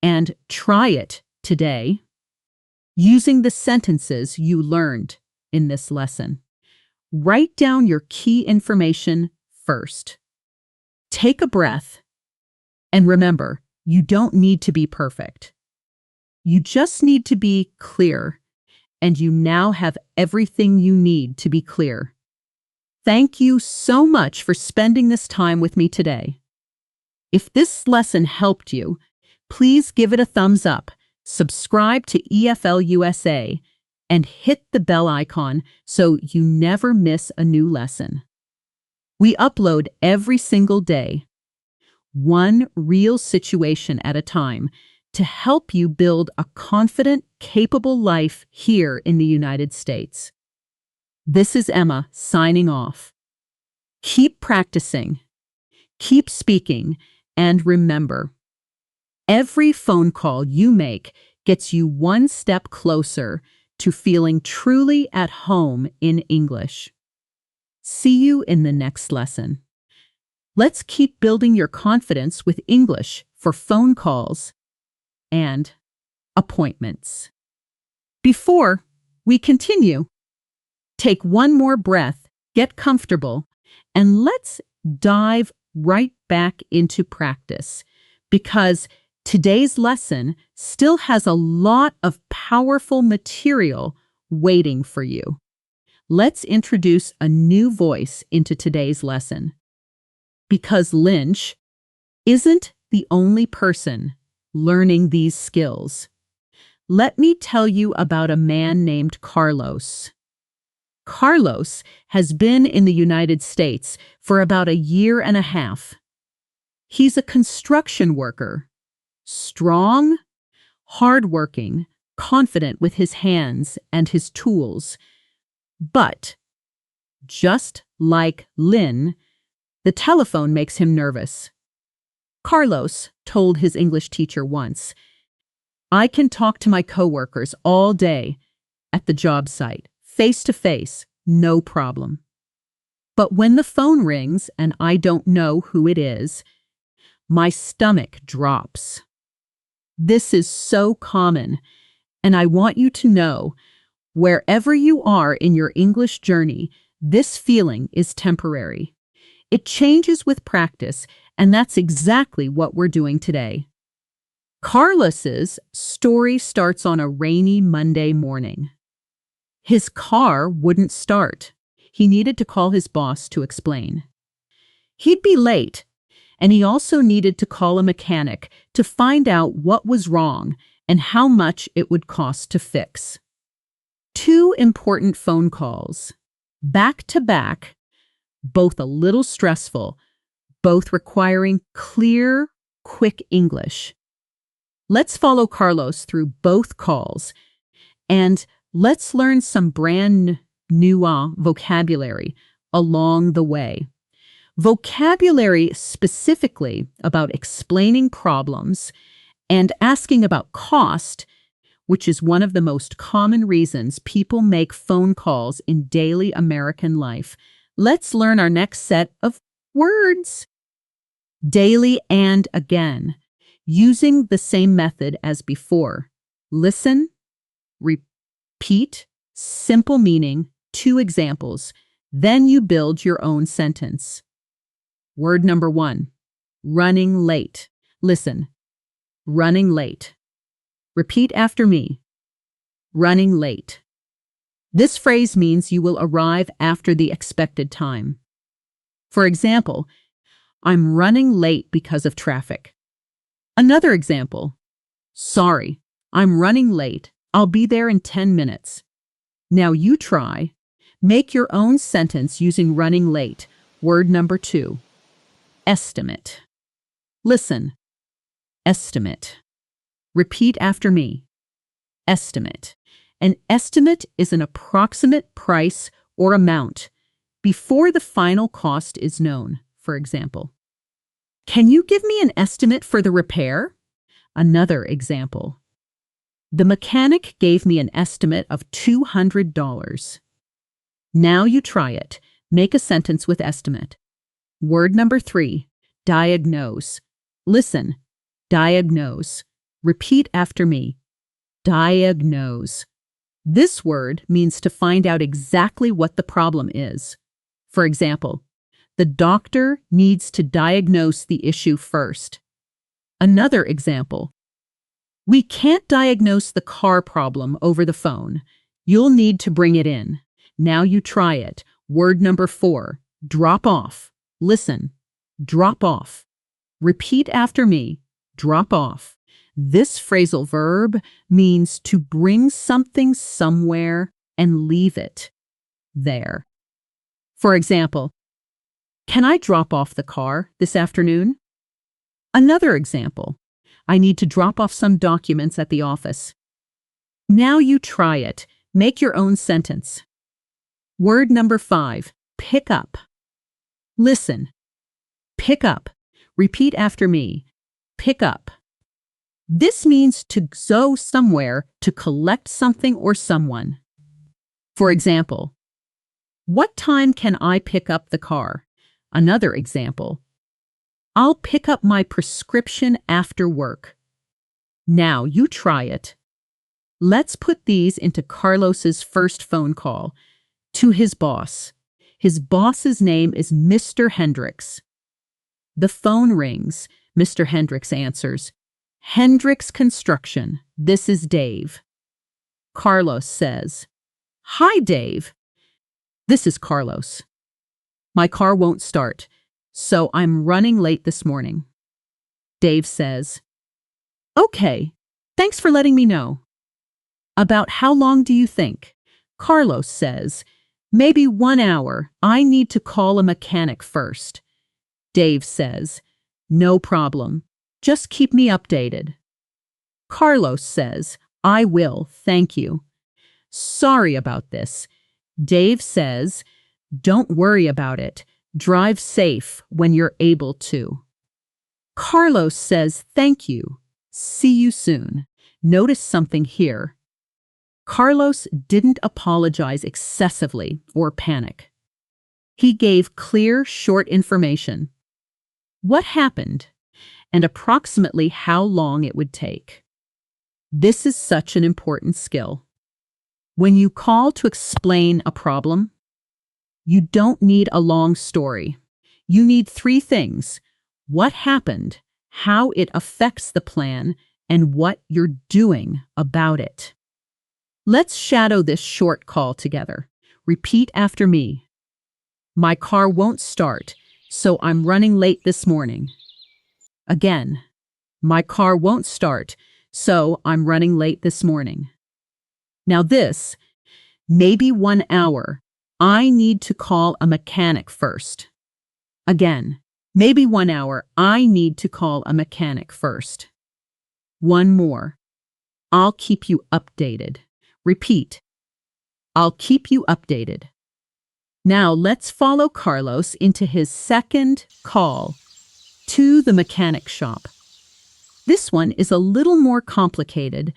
And try it today using the sentences you learned in this lesson. Write down your key information first. Take a breath, and remember, you don't need to be perfect. You just need to be clear, and you now have everything you need to be clear. Thank you so much for spending this time with me today. If this lesson helped you, please give it a thumbs up, subscribe to EFL USA, and hit the bell icon so you never miss a new lesson. We upload every single day, one real situation at a time, to help you build a confident, capable life here in the United States. This is Emma signing off. Keep practicing, keep speaking, and remember, every phone call you make gets you one step closer to feeling truly at home in English. See you in the next lesson. Let's keep building your confidence with English for phone calls and appointments. Before we continue, take one more breath, get comfortable, and let's dive right back into practice, because today's lesson still has a lot of powerful material waiting for you. Let's introduce a new voice into today's lesson. Because Lynch isn't the only person learning these skills. Let me tell you about a man named Carlos. Carlos has been in the United States for about 1.5 years. He's a construction worker, strong, hardworking, confident with his hands and his tools. But, just like Lynn, the telephone makes him nervous. Carlos told his English teacher once, "I can talk to my coworkers all day at the job site, face to face, no problem. But when the phone rings and I don't know who it is, my stomach drops." This is so common, and I want you to know, wherever you are in your English journey, this feeling is temporary. It changes with practice, and that's exactly what we're doing today. Carlos's story starts on a rainy Monday morning. His car wouldn't start. he needed to call his boss to explain. He'd be late, and he also needed to call a mechanic to find out what was wrong and how much it would cost to fix. 2 important phone calls, back to back, both a little stressful, both requiring clear, quick English. Let's follow Carlos through both calls, and let's learn some brand new vocabulary along the way. Vocabulary specifically about explaining problems and asking about cost, which is one of the most common reasons people make phone calls in daily American life. Let's learn our next set of words. Daily and again, using the same method as before. Listen, repeat, simple meaning, 2 examples. Then you build your own sentence. Word number 1, running late. Listen, running late. Repeat after me. Running late. This phrase means you will arrive after the expected time. For example, I'm running late because of traffic. Another example, sorry, I'm running late. I'll be there in 10 minutes. Now you try. Make your own sentence using running late. Word number 2, estimate. Listen, estimate. Repeat after me. Estimate. An estimate is an approximate price or amount before the final cost is known. For example, can you give me an estimate for the repair? Another example, the mechanic gave me an estimate of $200. Now you try it. Make a sentence with estimate. Word number 3, diagnose. Listen, diagnose. Repeat after me. Diagnose. This word means to find out exactly what the problem is. For example, the doctor needs to diagnose the issue first. Another example, we can't diagnose the car problem over the phone. You'll need to bring it in. Now you try it. Word number 4, drop off. Listen, drop off. Repeat after me. Drop off. This phrasal verb means to bring something somewhere and leave it there. For example, can I drop off the car this afternoon? Another example, I need to drop off some documents at the office. Now you try it. Make your own sentence. Word number 5, pick up. Listen, pick up. Repeat after me. Pick up. This means to go somewhere to collect something or someone. For example, what time can I pick up the car? Another example, I'll pick up my prescription after work. Now you try it. Let's put these into Carlos's first phone call to his boss. His boss's name is Mr. Hendricks. The phone rings. Mr. Hendricks answers. Hendricks Construction, this is Dave. Carlos says, hi, Dave. This is Carlos. My car won't start, so I'm running late this morning. Dave says, okay, thanks for letting me know. About how long do you think? Carlos says, maybe 1 hour. I need to call a mechanic first. Dave says, no problem. Just keep me updated. Carlos says, I will, thank you. Sorry about this. Dave says, don't worry about it. Drive safe when you're able to. Carlos says, thank you. See you soon. Notice something here. Carlos didn't apologize excessively or panic. He gave clear, short information. What happened? And approximately how long it would take. This is such an important skill. When you call to explain a problem, you don't need a long story. You need 3 things: what happened, how it affects the plan, and what you're doing about it. Let's shadow this short call together. Repeat after me. My car won't start, so I'm running late this morning. Again, my car won't start, so I'm running late this morning. Now this, maybe 1 hour. I need to call a mechanic first. Again, maybe 1 hour. I need to call a mechanic first. One more. I'll keep you updated. Repeat. I'll keep you updated. Now let's follow Carlos into his second call to the mechanic shop. This one is a little more complicated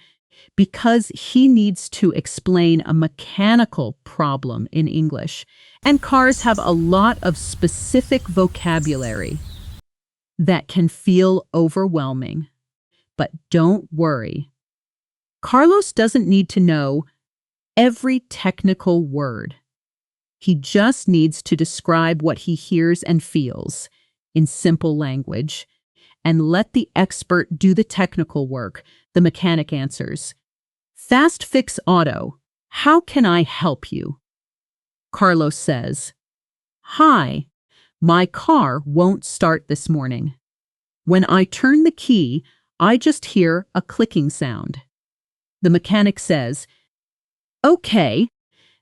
because he needs to explain a mechanical problem in English, and cars have a lot of specific vocabulary that can feel overwhelming. But don't worry. Carlos doesn't need to know every technical word. He just needs to describe what he hears and feels in simple language and let the expert do the technical work. The mechanic answers, "Fast Fix Auto, how can I help you?" Carlos says, "Hi, my car won't start this morning. When I turn the key, I just hear a clicking sound." The mechanic says, "Okay,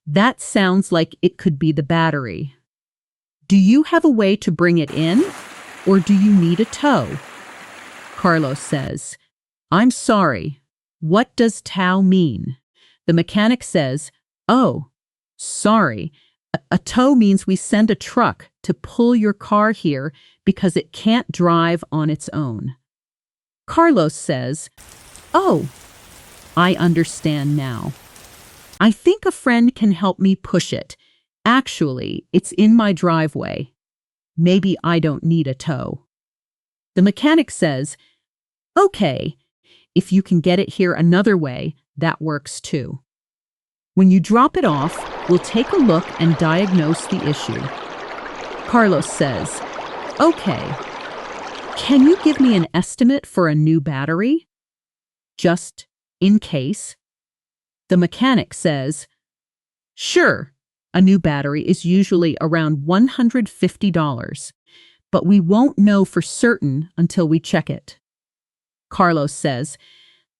that sounds like it could be the battery. Do you have a way to bring it in, or do you need a tow?" Carlos says, "I'm sorry. What does tow mean?" The mechanic says, "Oh, sorry. A tow means we send a truck to pull your car here because it can't drive on its own." Carlos says, "Oh, I understand now. I think a friend can help me push it. Actually, it's in my driveway. Maybe I don't need a tow." The mechanic says, "Okay, if you can get it here another way, that works too. When you drop it off, we'll take a look and diagnose the issue." Carlos says, "Okay, can you give me an estimate for a new battery? Just in case." The mechanic says, "Sure, a new battery is usually around $150, but we won't know for certain until we check it." Carlos says,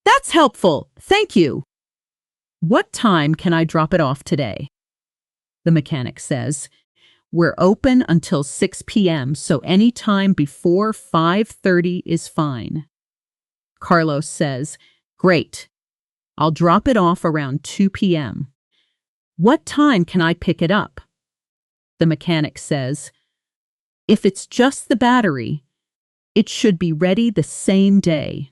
"That's helpful, thank you. What time can I drop it off today?" The mechanic says, "We're open until 6 p.m., so any time before 5:30 is fine." Carlos says, "Great. I'll drop it off around 2 p.m. What time can I pick it up?" The mechanic says, "If it's just the battery, it should be ready the same day,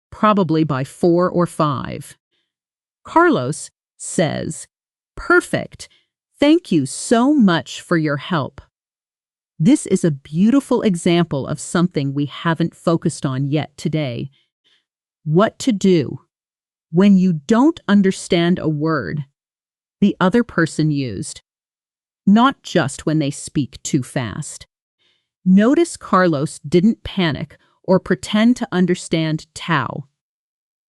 probably by 4 or 5. Carlos says, "Perfect. Thank you so much for your help." This is a beautiful example of something we haven't focused on yet today. What to do when you don't understand a word the other person used, not just when they speak too fast. Notice Carlos didn't panic or pretend to understand tow.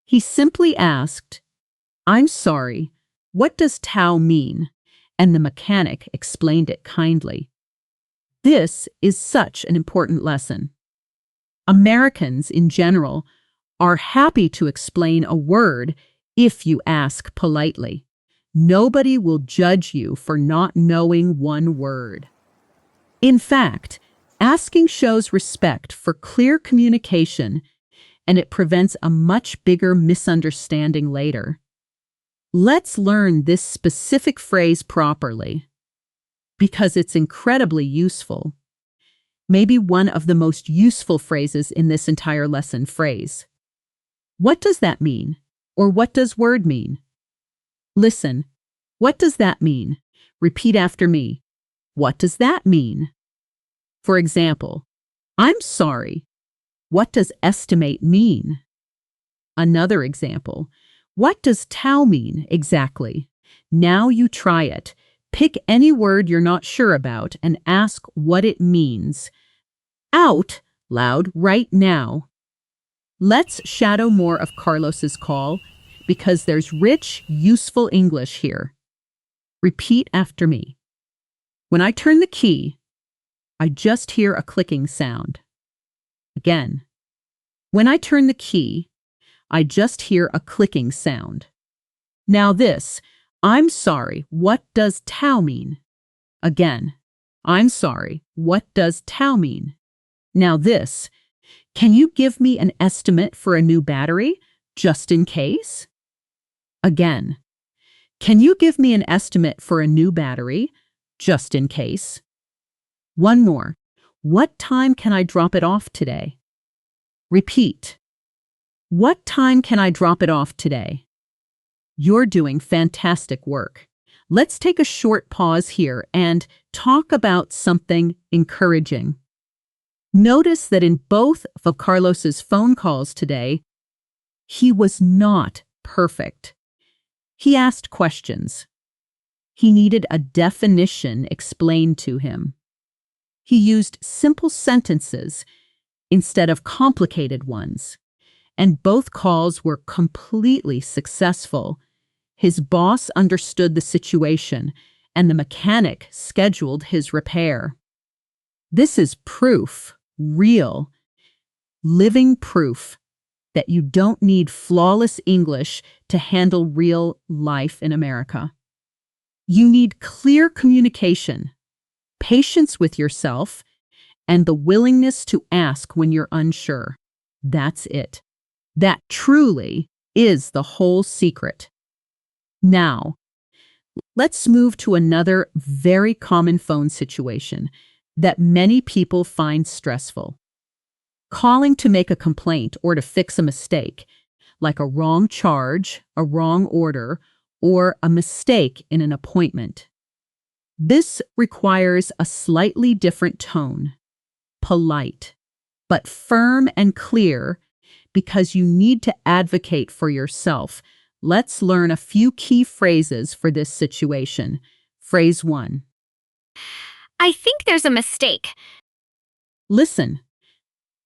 He simply asked, "I'm sorry, what does tow mean?" And the mechanic explained it kindly. This is such an important lesson. Americans, in general, are happy to explain a word if you ask politely. Nobody will judge you for not knowing one word. In fact, asking shows respect for clear communication, and it prevents a much bigger misunderstanding later. Let's learn this specific phrase properly, because it's incredibly useful. Maybe one of the most useful phrases in this entire lesson. Phrase. What does that mean? Or what does word mean? Listen. What does that mean? Repeat after me. What does that mean? For example, I'm sorry. What does estimate mean? Another example. What does tow mean exactly? Now you try it. Pick any word you're not sure about and ask what it means. Out loud right now. Let's shadow more of Carlos's call because there's rich, useful English here. Repeat after me. When I turn the key, I just hear a clicking sound. Again. When I turn the key, I just hear a clicking sound. Now this, I'm sorry, what does tau mean? Again. I'm sorry, what does tau mean? Now this, can you give me an estimate for a new battery, just in case? Again. Can you give me an estimate for a new battery, just in case? One more. What time can I drop it off today? Repeat. What time can I drop it off today? You're doing fantastic work. Let's take a short pause here and talk about something encouraging. Notice that in both of Carlos's phone calls today, he was not perfect. He asked questions. He needed a definition explained to him. He used simple sentences instead of complicated ones, and both calls were completely successful. His boss understood the situation, and the mechanic scheduled his repair. This is proof, real, living proof, that you don't need flawless English to handle real life in America. You need clear communication, patience with yourself, and the willingness to ask when you're unsure. That's it. That truly is the whole secret. Now, let's move to another very common phone situation that many people find stressful. Calling to make a complaint or to fix a mistake, like a wrong charge, a wrong order, or a mistake in an appointment. This requires a slightly different tone, polite, but firm and clear, because you need to advocate for yourself. Let's learn a few key phrases for this situation. Phrase 1. I think there's a mistake. Listen.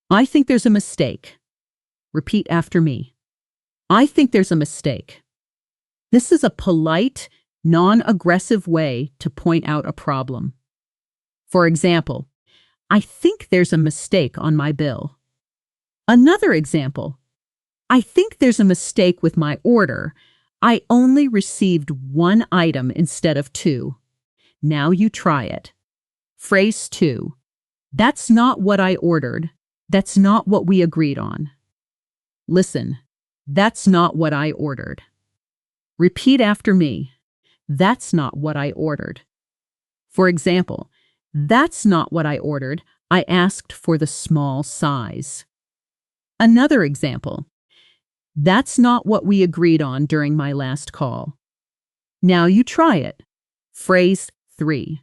I think there's a mistake. Repeat after me. I think there's a mistake. This is a polite, non-aggressive way to point out a problem. For example, I think there's a mistake on my bill. Another example, I think there's a mistake with my order. I only received one item instead of two. Now you try it. Phrase 2. That's not what I ordered. That's not what we agreed on. Listen, that's not what I ordered. Repeat after me. That's not what I ordered. For example, that's not what I ordered. I asked for the small size. Another example. That's not what we agreed on during my last call. Now you try it. Phrase 3.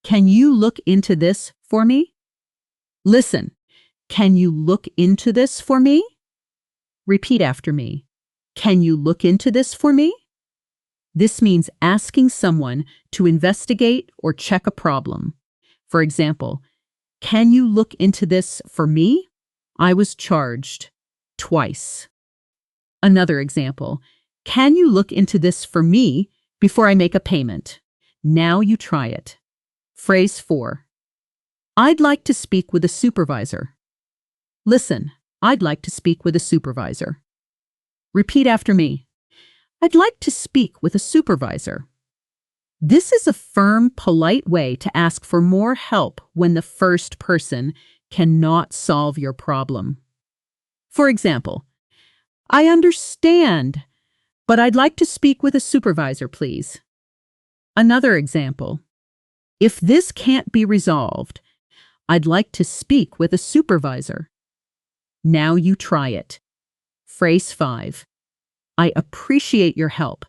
Can you look into this for me? Listen, can you look into this for me? Repeat after me. Can you look into this for me? This means asking someone to investigate or check a problem. For example, can you look into this for me? I was charged twice. Another example, can you look into this for me before I make a payment? Now you try it. Phrase 4. I'd like to speak with a supervisor. Listen, I'd like to speak with a supervisor. Repeat after me. I'd like to speak with a supervisor. This is a firm, polite way to ask for more help when the first person cannot solve your problem. For example, I understand, but I'd like to speak with a supervisor, please. Another example, if this can't be resolved, I'd like to speak with a supervisor. Now you try it. Phrase 5. I appreciate your help,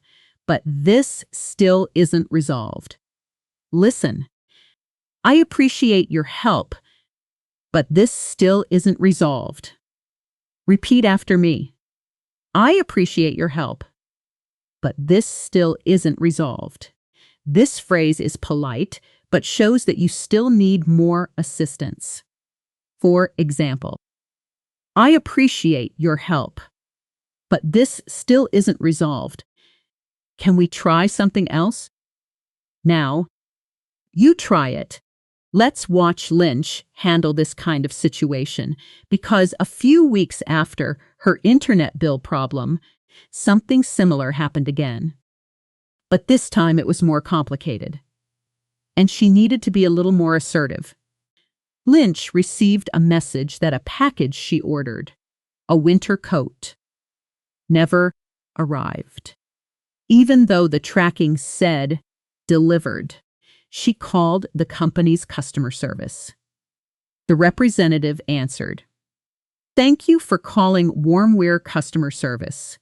but this still isn't resolved. Listen, I appreciate your help, but this still isn't resolved. Repeat after me. I appreciate your help, but this still isn't resolved. This phrase is polite, but shows that you still need more assistance. For example, I appreciate your help, but this still isn't resolved. Can we try something else? Now, You try it. Let's watch Lynch handle this kind of situation, because a few weeks after her internet bill problem, something similar happened again. But this time it was more complicated, and she needed to be a little more assertive. Lynch received a message that a package she ordered, a winter coat, never arrived. Even though the tracking said delivered, she called the company's customer service. The representative answered, "Thank you for calling Warmwear Customer Service.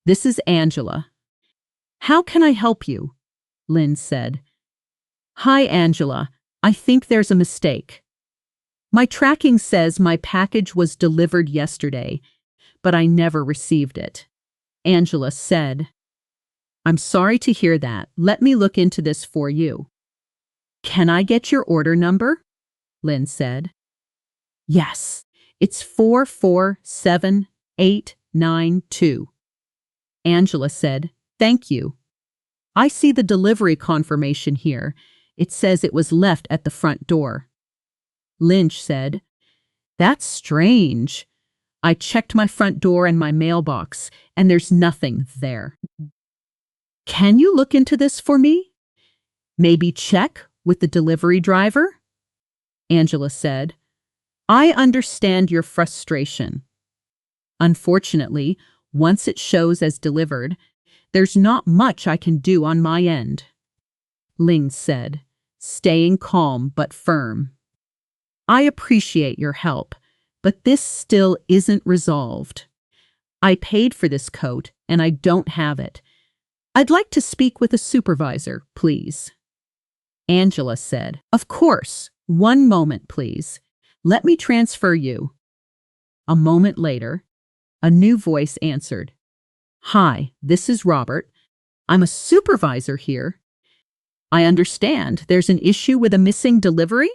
This is Angela. How can I help you?" Lynn said. "Hi, Angela. I think there's a mistake. My tracking says my package was delivered yesterday, but I never received it." Angela said, "I'm sorry to hear that. Let me look into this for you." "Can I get your order number?" Lynn said. "Yes, it's 447892. Angela said, "Thank you. I see the delivery confirmation here. It says it was left at the front door." Lynch said, "That's strange. I checked my front door and my mailbox, and there's nothing there. Can you look into this for me? Maybe check with the delivery driver?" Angela said, "I understand your frustration. Unfortunately, once it shows as delivered, there's not much I can do on my end." Ling said, staying calm but firm, "I appreciate your help, but this still isn't resolved. I paid for this coat and I don't have it. I'd like to speak with a supervisor, please." Angela said, "Of course. One moment, please. Let me transfer you." A moment later, a new voice answered. "Hi, this is Robert. I'm a supervisor here. I understand there's an issue with a missing delivery?"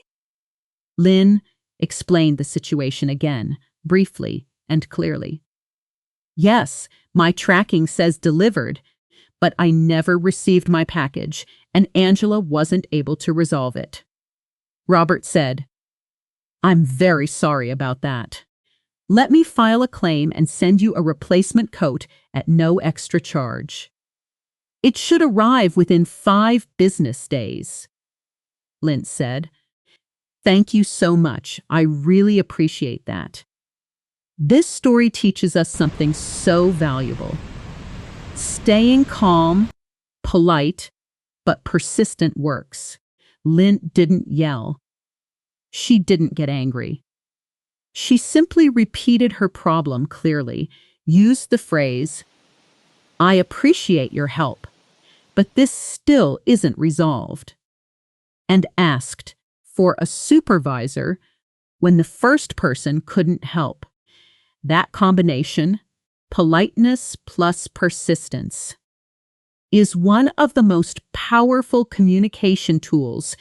Lynn explained the situation again, briefly and clearly. "Yes, my tracking says delivered, but I never received my package, and Angela wasn't able to resolve it." Robert said, "I'm very sorry about that. Let me file a claim and send you a replacement coat at no extra charge. It should arrive within 5 business days." Lynch said, "Thank you so much. I really appreciate that." This story teaches us something so valuable. Staying calm, polite, but persistent works. Lynn didn't yell. She didn't get angry. She simply repeated her problem clearly, used the phrase, "I appreciate your help, but this still isn't resolved," and asked for a supervisor when the first person couldn't help. That combination, politeness plus persistence, is one of the most powerful communication tools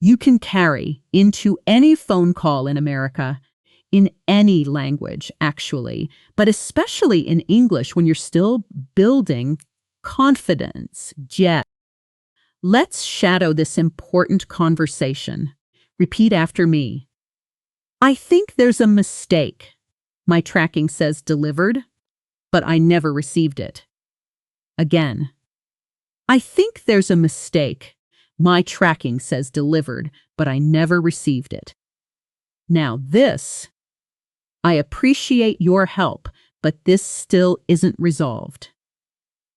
you can carry into any phone call in America, in any language, actually, but especially in English when you're still building confidence. Yeah. Let's shadow this important conversation. Repeat after me. "I think there's a mistake. My tracking says delivered, but I never received it." Again. "I think there's a mistake. My tracking says delivered, but I never received it." Now this, "I appreciate your help, but this still isn't resolved."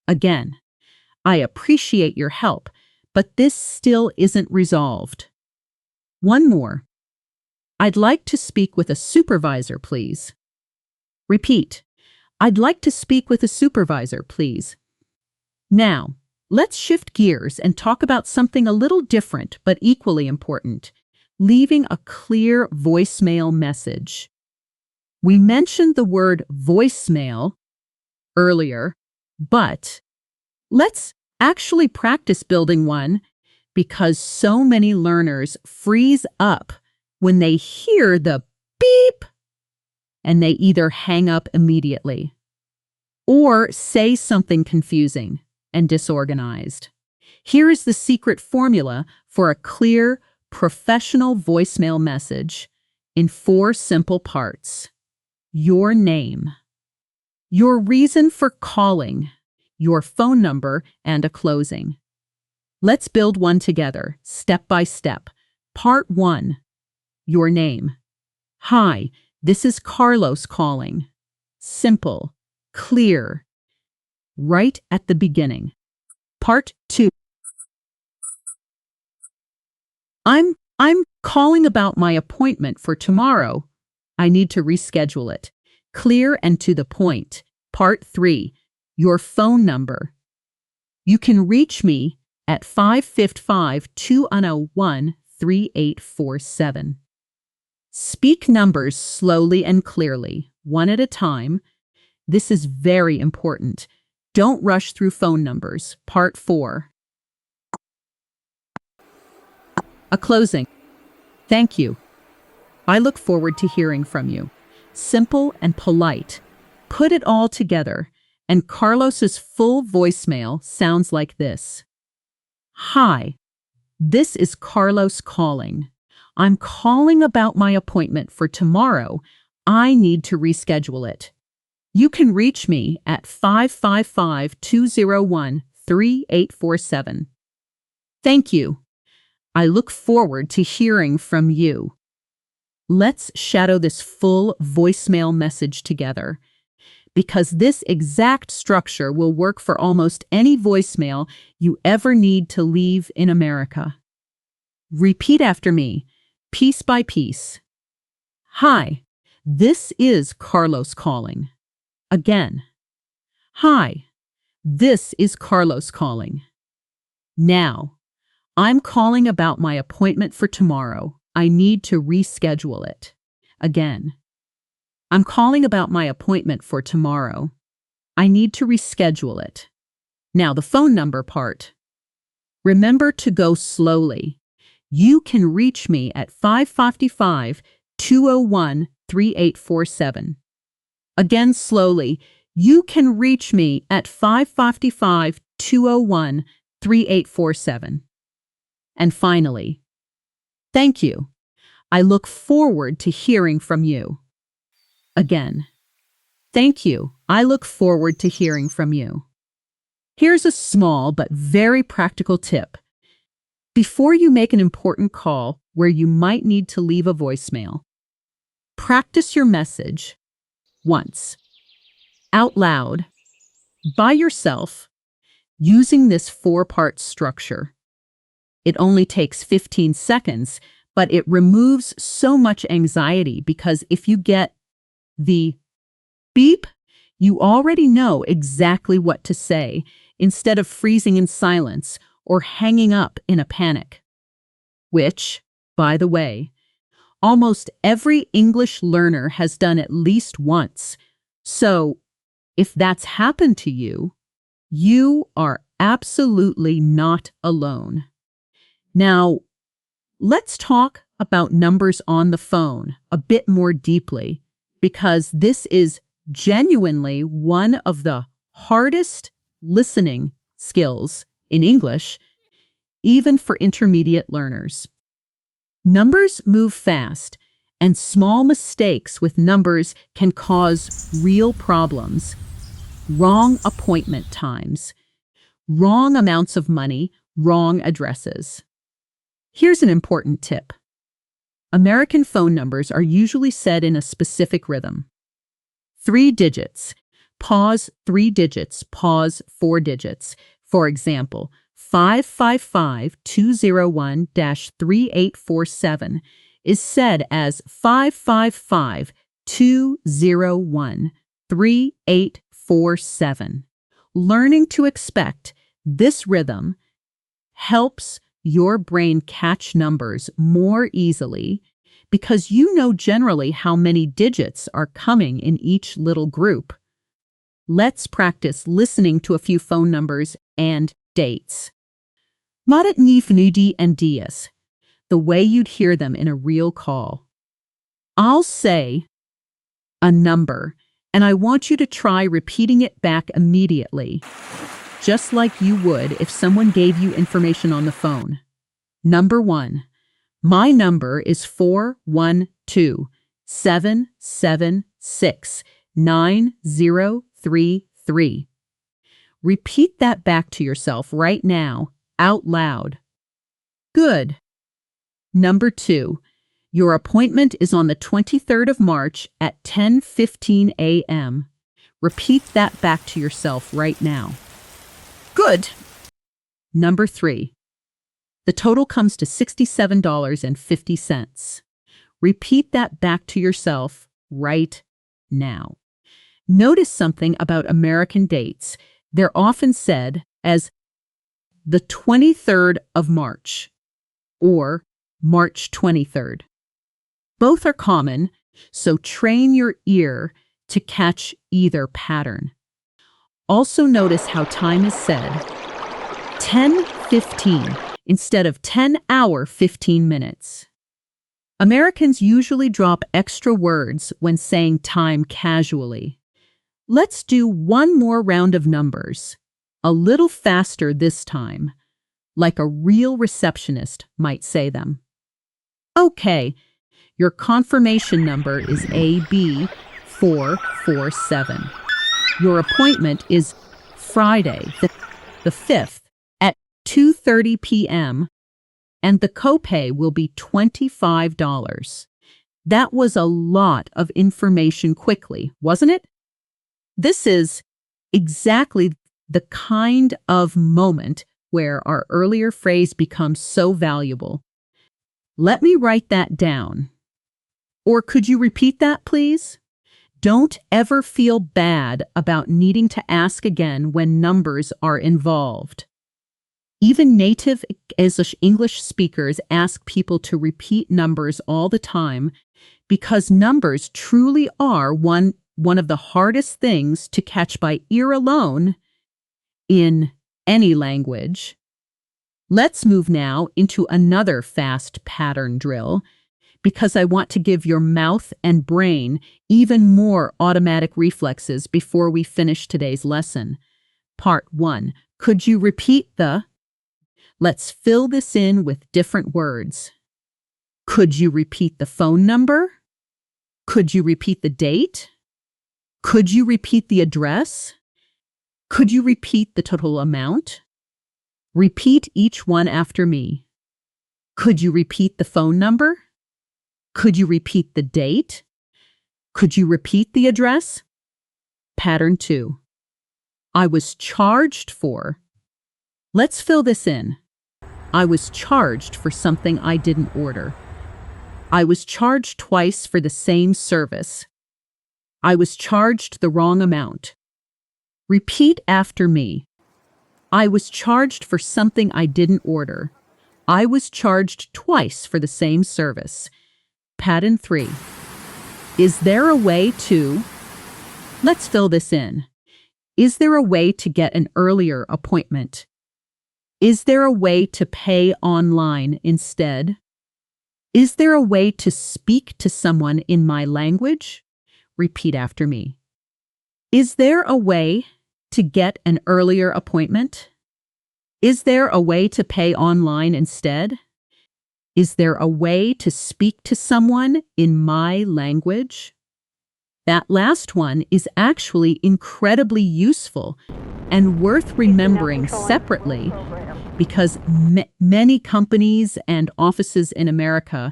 Again. "I appreciate your help, but this still isn't resolved." One more. "I'd like to speak with a supervisor, please." Repeat. "I'd like to speak with a supervisor, please." Now, let's shift gears and talk about something a little different but equally important, leaving a clear voicemail message. We mentioned the word voicemail earlier, but let's actually practice building one, because so many learners freeze up when they hear the beep and they either hang up immediately or say something confusing and disorganized. Here is the secret formula for a clear, professional voicemail message in 4 simple parts. Your name, your reason for calling, your phone number, and a closing. Let's build one together, step by step. Part 1. Your name. Hi, this is Carlos calling. Simple, clear, right at the beginning. Part 2. I'm calling about my appointment for tomorrow. I need to reschedule it. Clear and to the point. Part 3. Your phone number. You can reach me at 555-201-3847. Speak numbers slowly and clearly, one at a time. This is very important. Don't rush through phone numbers. Part 4. A closing. Thank you. I look forward to hearing from you. Simple and polite. Put it all together, and Carlos's full voicemail sounds like this. Hi, this is Carlos calling. I'm calling about my appointment for tomorrow. I need to reschedule it. You can reach me at 555-201-3847. Thank you. I look forward to hearing from you. Let's shadow this full voicemail message together, because this exact structure will work for almost any voicemail you ever need to leave in America. Repeat after me, piece by piece. Hi, this is Carlos calling. Again. Hi, this is Carlos calling. Now, I'm calling about my appointment for tomorrow. I need to reschedule it. Again. I'm calling about my appointment for tomorrow. I need to reschedule it. Now, the phone number part. Remember to go slowly. You can reach me at 555-201-3847. Again, slowly. You can reach me at 555-201-3847. And finally, thank you. I look forward to hearing from you. Again, thank you. I look forward to hearing from you. Here's a small but very practical tip. Before you make an important call where you might need to leave a voicemail, practice your message once, out loud, by yourself, using this 4-part structure. It only takes 15 seconds, but it removes so much anxiety because if you get the beep, you already know exactly what to say instead of freezing in silence or hanging up in a panic. Which, by the way, almost every English learner has done at least once. So, if that's happened to you, you are absolutely not alone. Now, let's talk about numbers on the phone a bit more deeply, because this is genuinely one of the hardest listening skills in English, even for intermediate learners. Numbers move fast, and small mistakes with numbers can cause real problems. Wrong appointment times, wrong amounts of money, wrong addresses. Here's an important tip. American phone numbers are usually said in a specific rhythm. 3 digits, pause 3 digits, pause 4 digits. For example, 555-201-3847 is said as 555-201-3847. Learning to expect this rhythm helps your brain catch numbers more easily because you know generally how many digits are coming in each little group. Let's practice listening to a few phone numbers and dates. Marat Nifnudi and Diaz, the way you'd hear them in a real call. I'll say a number, and I want you to try repeating it back immediately. just like you would if someone gave you information on the phone. Number 1. My number is 412-776-9033. Repeat that back to yourself right now, out loud. Good. Number 2. Your appointment is on the 23rd of March at 10:15 a.m. Repeat that back to yourself right now. Good. Number 3. The total comes to $67.50. Repeat that back to yourself right now. Notice something about American dates. They're often said as the 23rd of March or March 23rd. Both are common, so train your ear to catch either pattern. Also notice how time is said 10:15 instead of 10 hour 15 minutes. Americans usually drop extra words when saying time casually. Let's do one more round of numbers, a little faster this time, like a real receptionist might say them. Okay, your confirmation number is AB447. Your appointment is Friday, the 5th at 2:30 p.m., and the copay will be $25. That was a lot of information quickly, wasn't it? This is exactly the kind of moment where our earlier phrase becomes so valuable. Let me write that down. Or could you repeat that, please? Don't ever feel bad about needing to ask again when numbers are involved. Even native English speakers ask people to repeat numbers all the time because numbers truly are one of the hardest things to catch by ear alone in any language. Let's move now into another fast pattern drill because I want to give your mouth and brain even more automatic reflexes before we finish today's lesson. Part 1. Could you repeat the? Let's fill this in with different words. Could you repeat the phone number? Could you repeat the date? Could you repeat the address? Could you repeat the total amount? Repeat each one after me. Could you repeat the phone number? Could you repeat the date? Could you repeat the address? Pattern 2. I was charged for. Let's fill this in. I was charged for something I didn't order. I was charged twice for the same service. I was charged the wrong amount. Repeat after me. I was charged for something I didn't order. I was charged twice for the same service. Pattern 3. Is there a way to? Let's fill this in. Is there a way to get an earlier appointment? Is there a way to pay online instead? Is there a way to speak to someone in my language? Repeat after me. Is there a way to get an earlier appointment? Is there a way to pay online instead? Is there a way to speak to someone in my language? That last one is actually incredibly useful and worth remembering separately because many companies and offices in America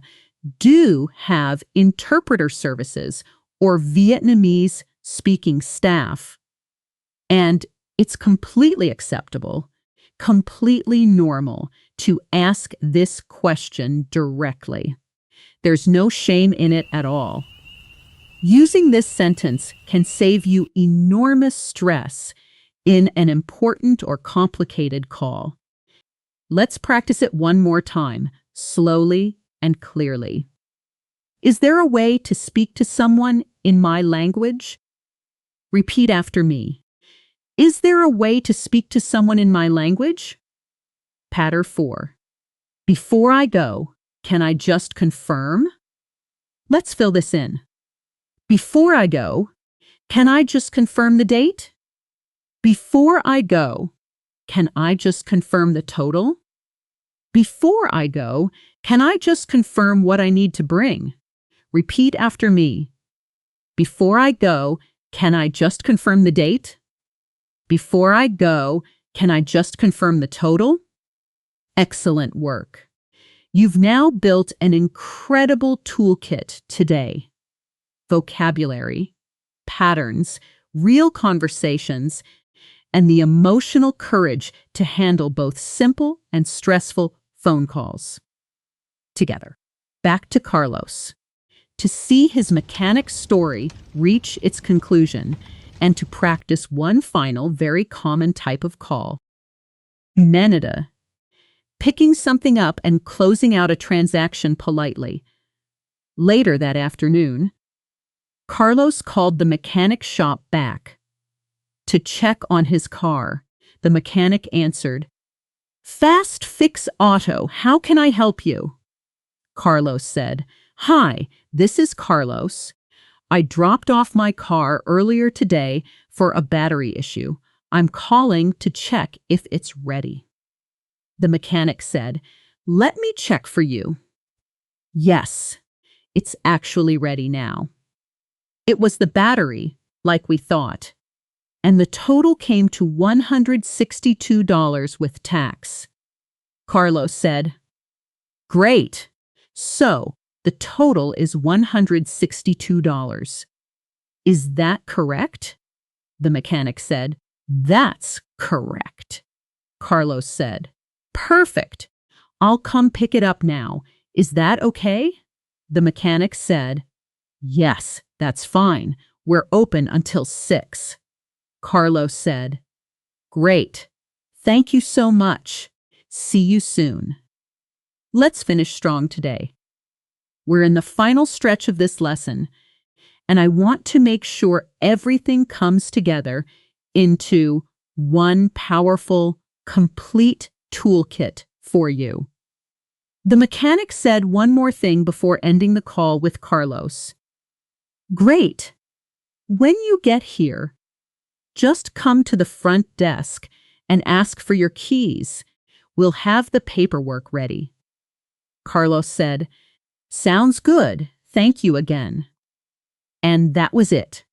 do have interpreter services or Vietnamese speaking staff. And it's completely acceptable, completely normal to ask this question directly. There's no shame in it at all. Using this sentence can save you enormous stress in an important or complicated call. Let's practice it one more time, slowly and clearly. Is there a way to speak to someone in my language? Repeat after me. Is there a way to speak to someone in my language? Pattern 4. Before I go, can I just confirm? Let's fill this in. Before I go, can I just confirm the date? Before I go, can I just confirm the total? Before I go, can I just confirm what I need to bring? Repeat after me. Before I go, can I just confirm the date? Before I go, can I just confirm the total? Excellent work. You've now built an incredible toolkit today. Vocabulary, patterns, real conversations, and the emotional courage to handle both simple and stressful phone calls. Together, back to Carlos. To see his mechanic story reach its conclusion and to practice one final, very common type of call. Menada, picking something up and closing out a transaction politely. Later that afternoon, Carlos called the mechanic shop back to check on his car. The mechanic answered, "Fast Fix Auto, how can I help you?" Carlos said, "Hi, this is Carlos. I dropped off my car earlier today for a battery issue. I'm calling to check if it's ready." The mechanic said, "Let me check for you." Yes, it's actually ready now. It was the battery, like we thought, and the total came to $162 with tax. Carlos said, "Great. So, the total is $162. Is that correct?" The mechanic said, "That's correct." Carlos said, "Perfect. I'll come pick it up now. Is that okay?" The mechanic said, "Yes, that's fine. We're open until 6. Carlos said, "Great. Thank you so much. See you soon." Let's finish strong today. We're in the final stretch of this lesson, and I want to make sure everything comes together into one powerful, complete toolkit for you. The mechanic said one more thing before ending the call with Carlos. "Great. When you get here, just come to the front desk and ask for your keys. We'll have the paperwork ready." Carlos said, "Sounds good. Thank you again." And that was it.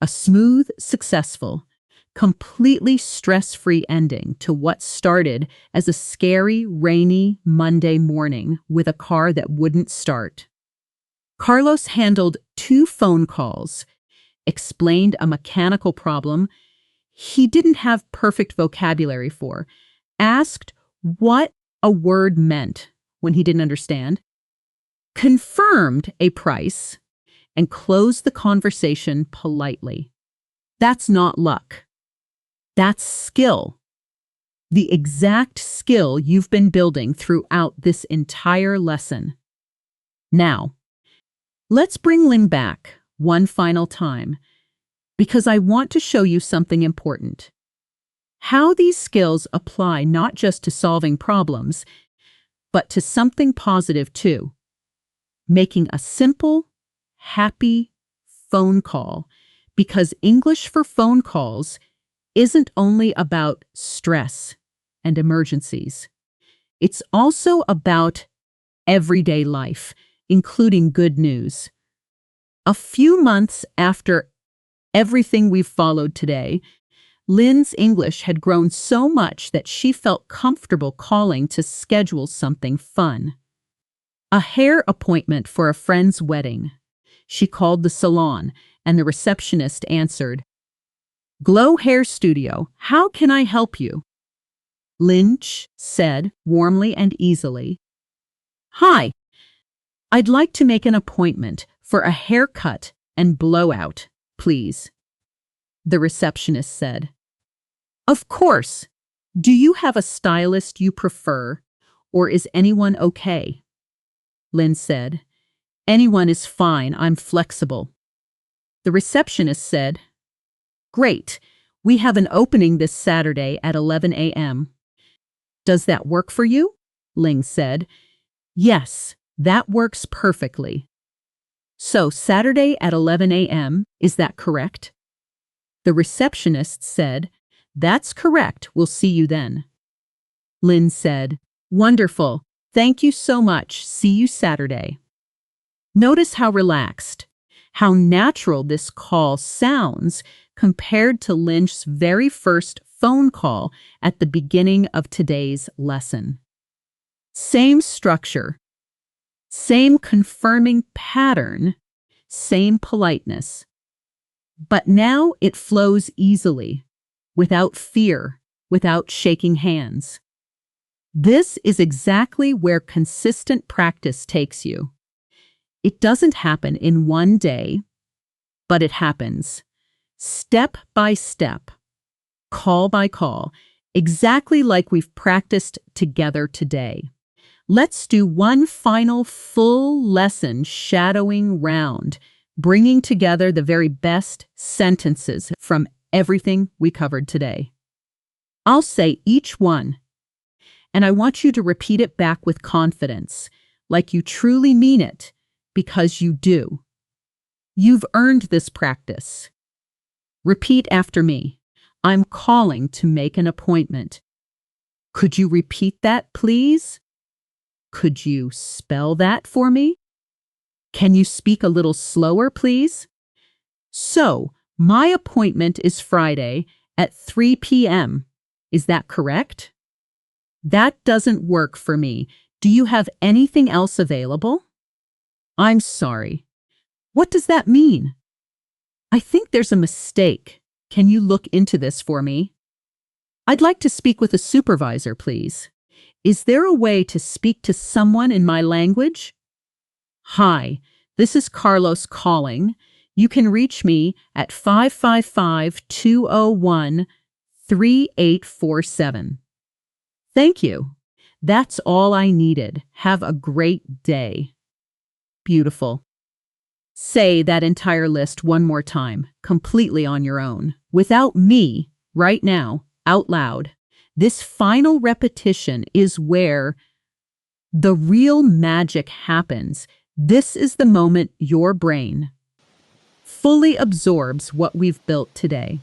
A smooth, successful, completely stress-free ending to what started as a scary, rainy Monday morning with a car that wouldn't start. Carlos handled 2 phone calls, explained a mechanical problem he didn't have perfect vocabulary for, asked what a word meant when he didn't understand, confirmed a price, and closed the conversation politely. That's not luck. That's skill. The exact skill you've been building throughout this entire lesson. Now, let's bring Lynn back one final time, because I want to show you something important. How these skills apply not just to solving problems, but to something positive too. Making a simple, happy phone call, because English for phone calls isn't only about stress and emergencies. It's also about everyday life, including good news. A few months after everything we've followed today, Lynn's English had grown so much that she felt comfortable calling to schedule something fun. A hair appointment for a friend's wedding. She called the salon, and the receptionist answered, "Glow Hair Studio, how can I help you?" Lynch said, warmly and easily, "Hi, I'd like to make an appointment for a haircut and blowout, please." The receptionist said, "Of course. Do you have a stylist you prefer, or is anyone okay?" Lynn said, "Anyone is fine. I'm flexible." The receptionist said, "Great. We have an opening this Saturday at 11 a.m. Does that work for you?" Ling said, "Yes, that works perfectly." "So Saturday at 11 a.m., is that correct?" The receptionist said, That's correct. We'll see you then. Lynn said, Wonderful. Thank you so much. See you Saturday. Notice how relaxed, how natural this call sounds compared to Lynch's very first phone call at the beginning of today's lesson. Same structure, same confirming pattern, same politeness. But now it flows easily, without fear, without shaking hands. This is exactly where consistent practice takes you. It doesn't happen in one day, but it happens step by step, call by call, exactly like we've practiced together today. Let's do one final full lesson shadowing round, bringing together the very best sentences from everything we covered today. I'll say each one, and I want you to repeat it back with confidence, like you truly mean it, because you do. You've earned this practice. Repeat after me. I'm calling to make an appointment. Could you repeat that, please? Could you spell that for me? Can you speak a little slower, please? So, my appointment is Friday at 3 p.m. Is that correct? That doesn't work for me. Do you have anything else available? I'm sorry. What does that mean? I think there's a mistake. Can you look into this for me? I'd like to speak with a supervisor, please. Is there a way to speak to someone in my language? Hi, this is Carlos calling. You can reach me at 555-201-3847. Thank you. That's all I needed. Have a great day. Beautiful. Say that entire list one more time, completely on your own, without me, right now, out loud. This final repetition is where the real magic happens. This is the moment your brain fully absorbs what we've built today.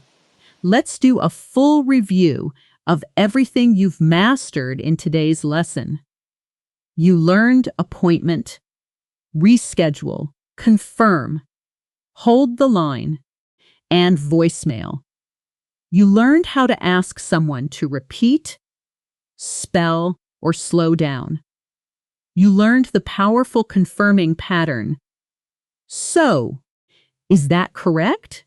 Let's do a full review of everything you've mastered in today's lesson. You learned appointment, reschedule, confirm, hold the line, and voicemail. You learned how to ask someone to repeat, spell, or slow down. You learned the powerful confirming pattern. So, is that correct?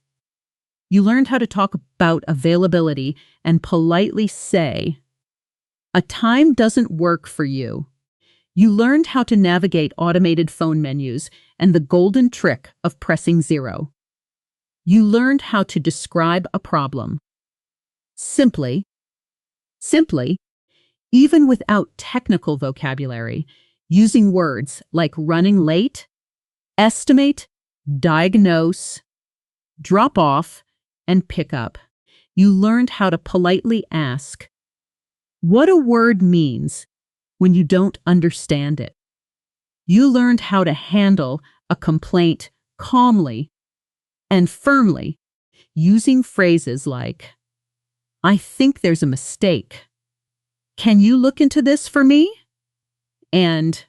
You learned how to talk about availability and politely say, a time doesn't work for you. You learned how to navigate automated phone menus and the golden trick of pressing 0. You learned how to describe a problem. Simply, even without technical vocabulary, using words like running late, estimate, diagnose, drop off, and pick up. You learned how to politely ask what a word means when you don't understand it. You learned how to handle a complaint calmly and firmly, using phrases like, I think there's a mistake. Can you look into this for me? And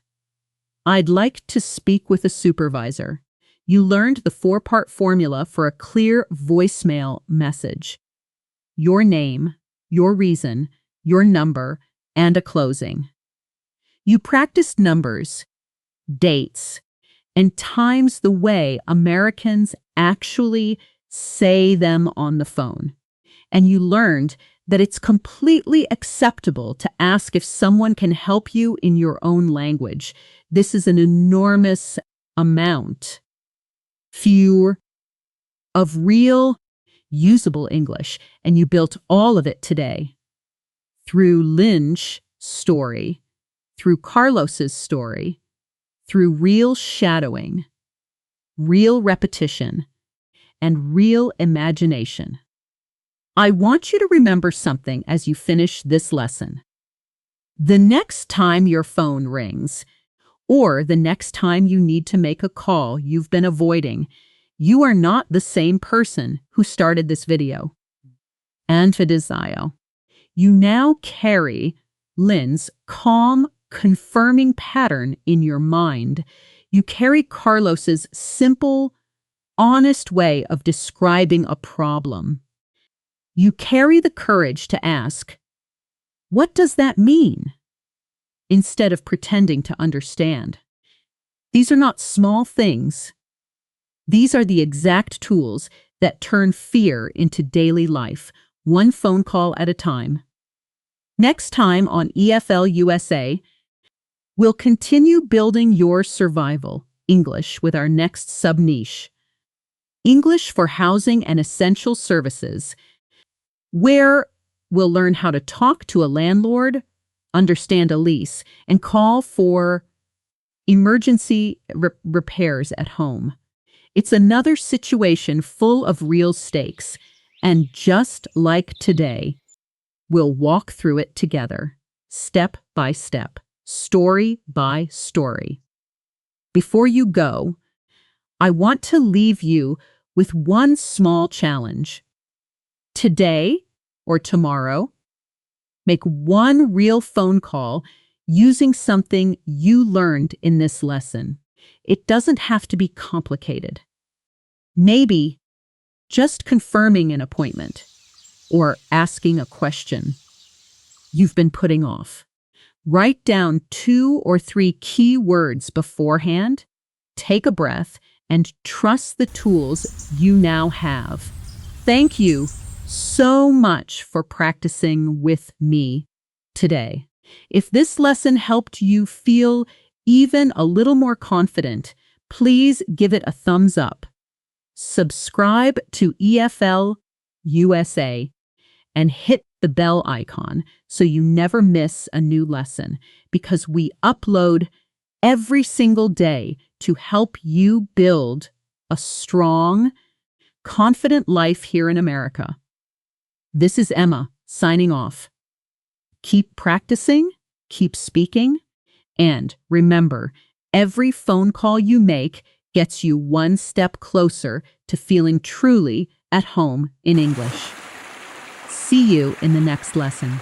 I'd like to speak with a supervisor. You learned the 4-part formula for a clear voicemail message. Your name, your reason, your number, and a closing. You practiced numbers, dates, and times the way Americans actually say them on the phone. And you learned that it's completely acceptable to ask if someone can help you in your own language. This is an enormous amount of real, usable English, and you built all of it today through Lynch's story, through Carlos's story, through real shadowing, real repetition, and real imagination. I want you to remember something as you finish this lesson. The next time your phone rings, or the next time you need to make a call you've been avoiding, you are not the same person who started this video. Anfidesio. You now carry Lynn's calm, confirming pattern in your mind. You carry Carlos's simple, honest way of describing a problem. You carry the courage to ask, "What does that mean?" instead of pretending to understand. These are not small things. These are the exact tools that turn fear into daily life, one phone call at a time. Next time on EFL USA, we'll continue building your survival English with our next sub-niche, English for Housing and Essential Services, where we'll learn how to talk to a landlord, understand a lease, and call for emergency repairs at home. It's another situation full of real stakes, and just like today, we'll walk through it together, step by step, story by story. Before you go, I want to leave you with one small challenge. Today or tomorrow, make one real phone call using something you learned in this lesson. It doesn't have to be complicated. Maybe just confirming an appointment or asking a question you've been putting off. Write down 2 or 3 key words beforehand, take a breath, and trust the tools you now have. Thank you so much for practicing with me today. If this lesson helped you feel even a little more confident, please give it a thumbs up. Subscribe to EFL USA and hit the bell icon so you never miss a new lesson, because we upload every single day to help you build a strong, confident life here in America. This is Emma signing off. Keep practicing, keep speaking, and remember, every phone call you make gets you one step closer to feeling truly at home in English. See you in the next lesson.